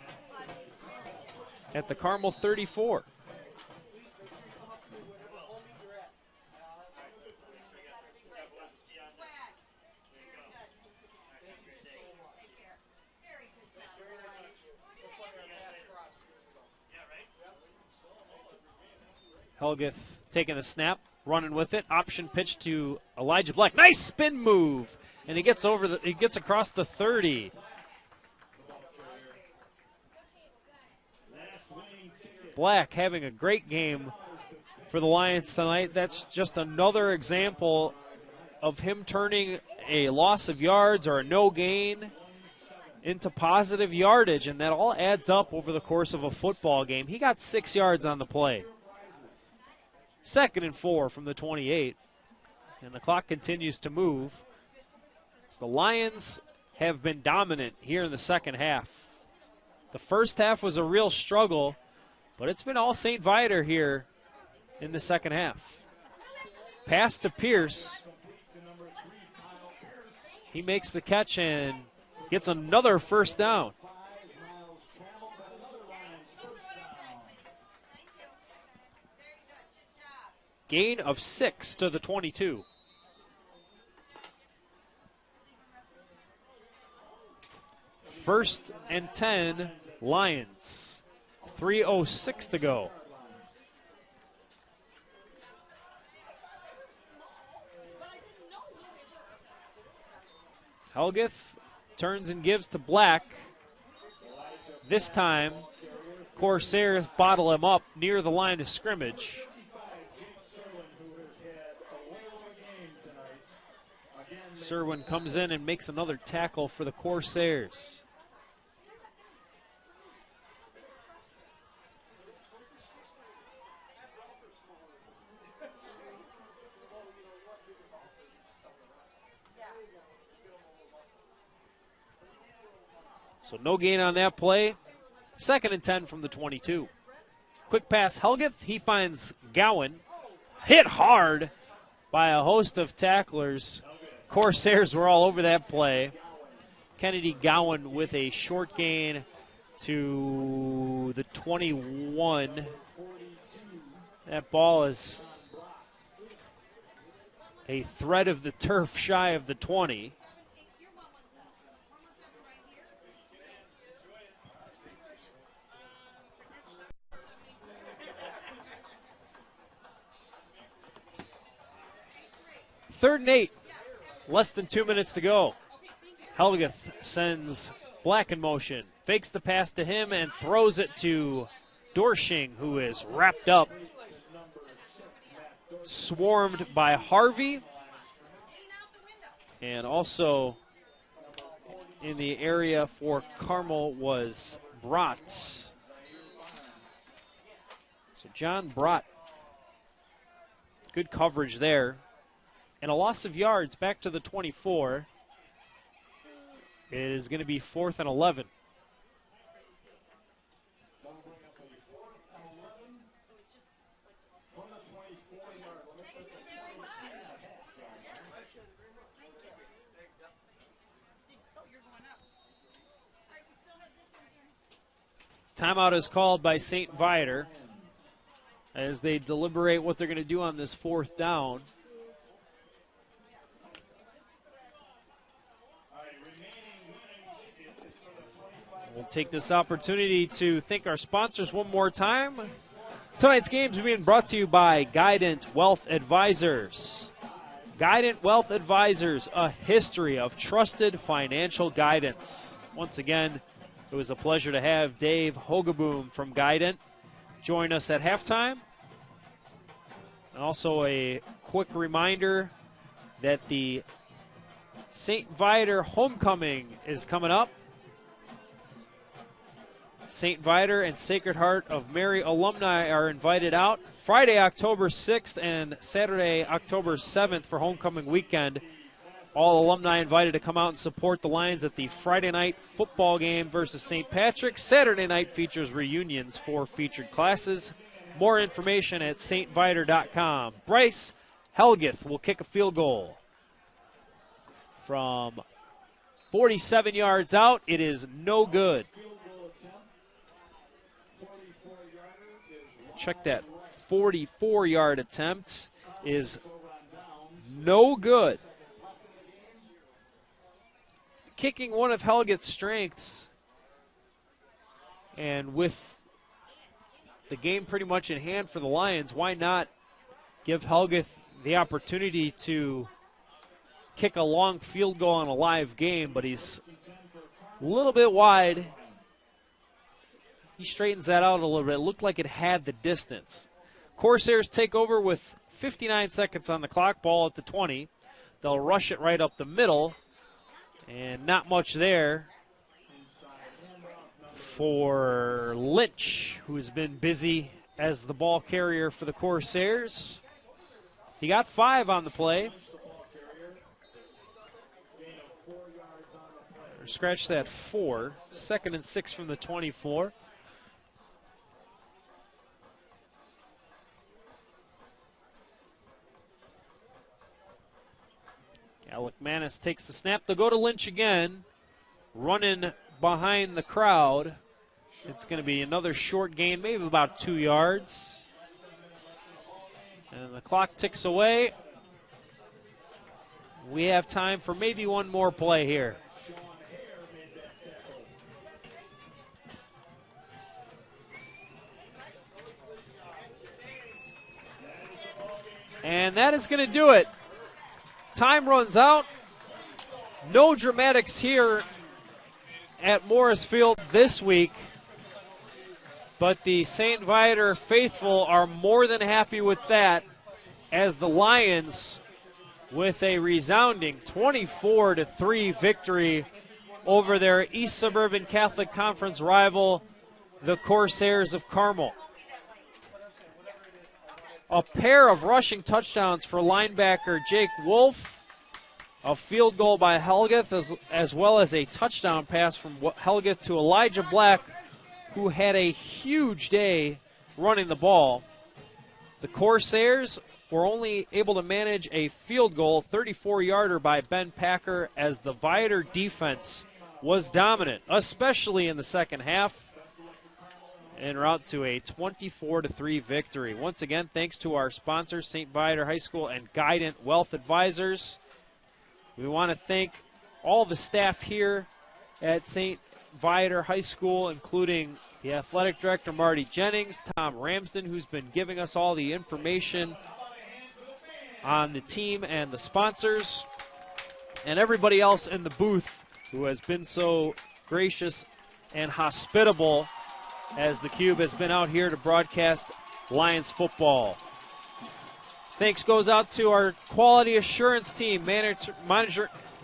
at the Carmel 34. Helgeth taking the snap, running with it. Option pitch to Elijah Black. Nice spin move, and he gets across the 30. Black having a great game for the Lions tonight. That's just another example of him turning a loss of yards or a no gain into positive yardage, and that all adds up over the course of a football game. He got 6 yards on the play. 2nd and 4 from the 28, and the clock continues to move. So the Lions have been dominant here in the second half. The first half was a real struggle, but it's been all St. Viator here in the second half. Pass to Pierce. He makes the catch and gets another first down. Gain of 6 to the 22. First and 10, Lions. 3:06 to go. Helgeth turns and gives to Black. This time, Corsairs bottle him up near the line of scrimmage. Serwin comes in and makes another tackle for the Corsairs. So no gain on that play. 2nd and 10 from the 22. Quick pass, Helgeth. He finds Gowan. Hit hard by a host of tacklers. Corsairs were all over that play. Kennedy Gowan with a short gain to the 21. That ball is a thread of the turf shy of the 20. Third and 8. Less than 2 minutes to go. Helgeth sends Black in motion. fakes the pass to him and throws it to Dorshing, who is wrapped up, swarmed by Harvey, and also in the area for Carmel was Brott. So John Brott, good coverage there. And a loss of yards back to the 24. It is going to be 4th and 11. Timeout is called by St. Viator as they deliberate what they're going to do on this 4th down. We'll take this opportunity to thank our sponsors one more time. Tonight's games are being brought to you by Guidant Wealth Advisors. Guidant Wealth Advisors, a history of trusted financial guidance. Once again, it was a pleasure to have Dave Hogaboom from Guidant join us at halftime. And also a quick reminder that the St. Viator Homecoming is coming up. St. Viator and Sacred Heart of Mary alumni are invited out Friday, October 6th and Saturday, October 7th for homecoming weekend. All alumni invited to come out and support the Lions at the Friday night football game versus St. Patrick's. Saturday night features reunions for featured classes. More information at stviator.com. Bryce Helgeth will kick a field goal from 47 yards out. It is no good. Check that. 44-yard attempt is no good. Kicking one of Helget's strengths, and with the game pretty much in hand for the Lions, why not give Helget the opportunity to kick a long field goal on a live game, but he's a little bit wide. He straightens that out a little bit. It looked like it had the distance. Corsairs take over with 59 seconds on the clock, ball at the 20. They'll rush it right up the middle. And not much there for Lynch, who's been busy as the ball carrier for the Corsairs. He got 5 on the play. Or scratch that 4. 2nd and 6 from the 24. Alec Manis takes the snap. They'll go to Lynch again, running behind the crowd. It's going to be another short gain, maybe about 2 yards. And the clock ticks away. We have time for maybe one more play here. And that is going to do it. Time runs out. No dramatics here at Morris Field this week, but the St. Viator faithful are more than happy with that, as the Lions, with a resounding 24-3 victory over their East Suburban Catholic Conference rival, the Corsairs of Carmel. A pair of rushing touchdowns for linebacker Jake Wolf, a field goal by Helgeth, as well as a touchdown pass from Helgeth to Elijah Black, who had a huge day running the ball. The Corsairs were only able to manage a field goal, 34-yarder by Ben Packer, as the Viator defense was dominant, especially in the second half, en route to a 24-3 victory. Once again, thanks to our sponsors, St. Viator High School and Guidant Wealth Advisors. We want to thank all the staff here at St. Viator High School, including the athletic director, Marty Jennings, Tom Ramsden, who's been giving us all the information on the team and the sponsors, and everybody else in the booth who has been so gracious and hospitable as the Cube has been out here to broadcast Lions football. Thanks goes out to our quality assurance team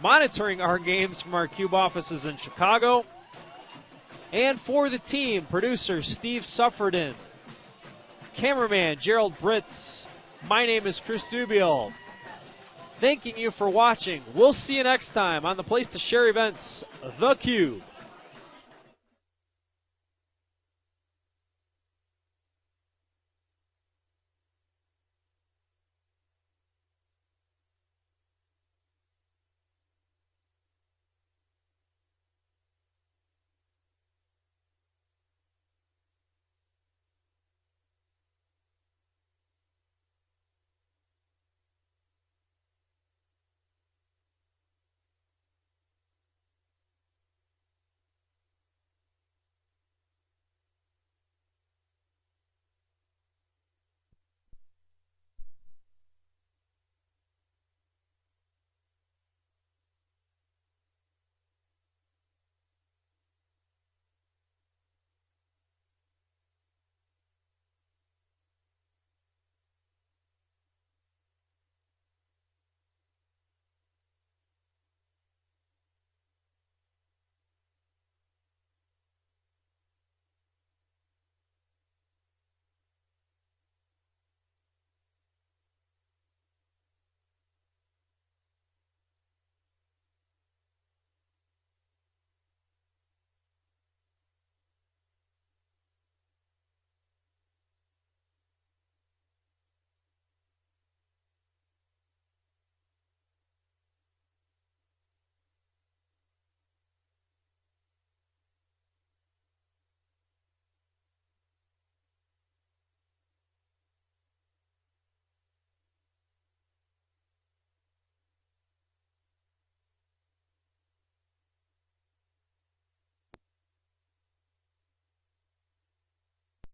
monitoring our games from our Cube offices in Chicago. And for the team, producer Steve Sufferdin, cameraman Gerald Britz. My name is Chris Dubiel. Thanking you for watching. We'll see you next time on the place to share events, The Cube.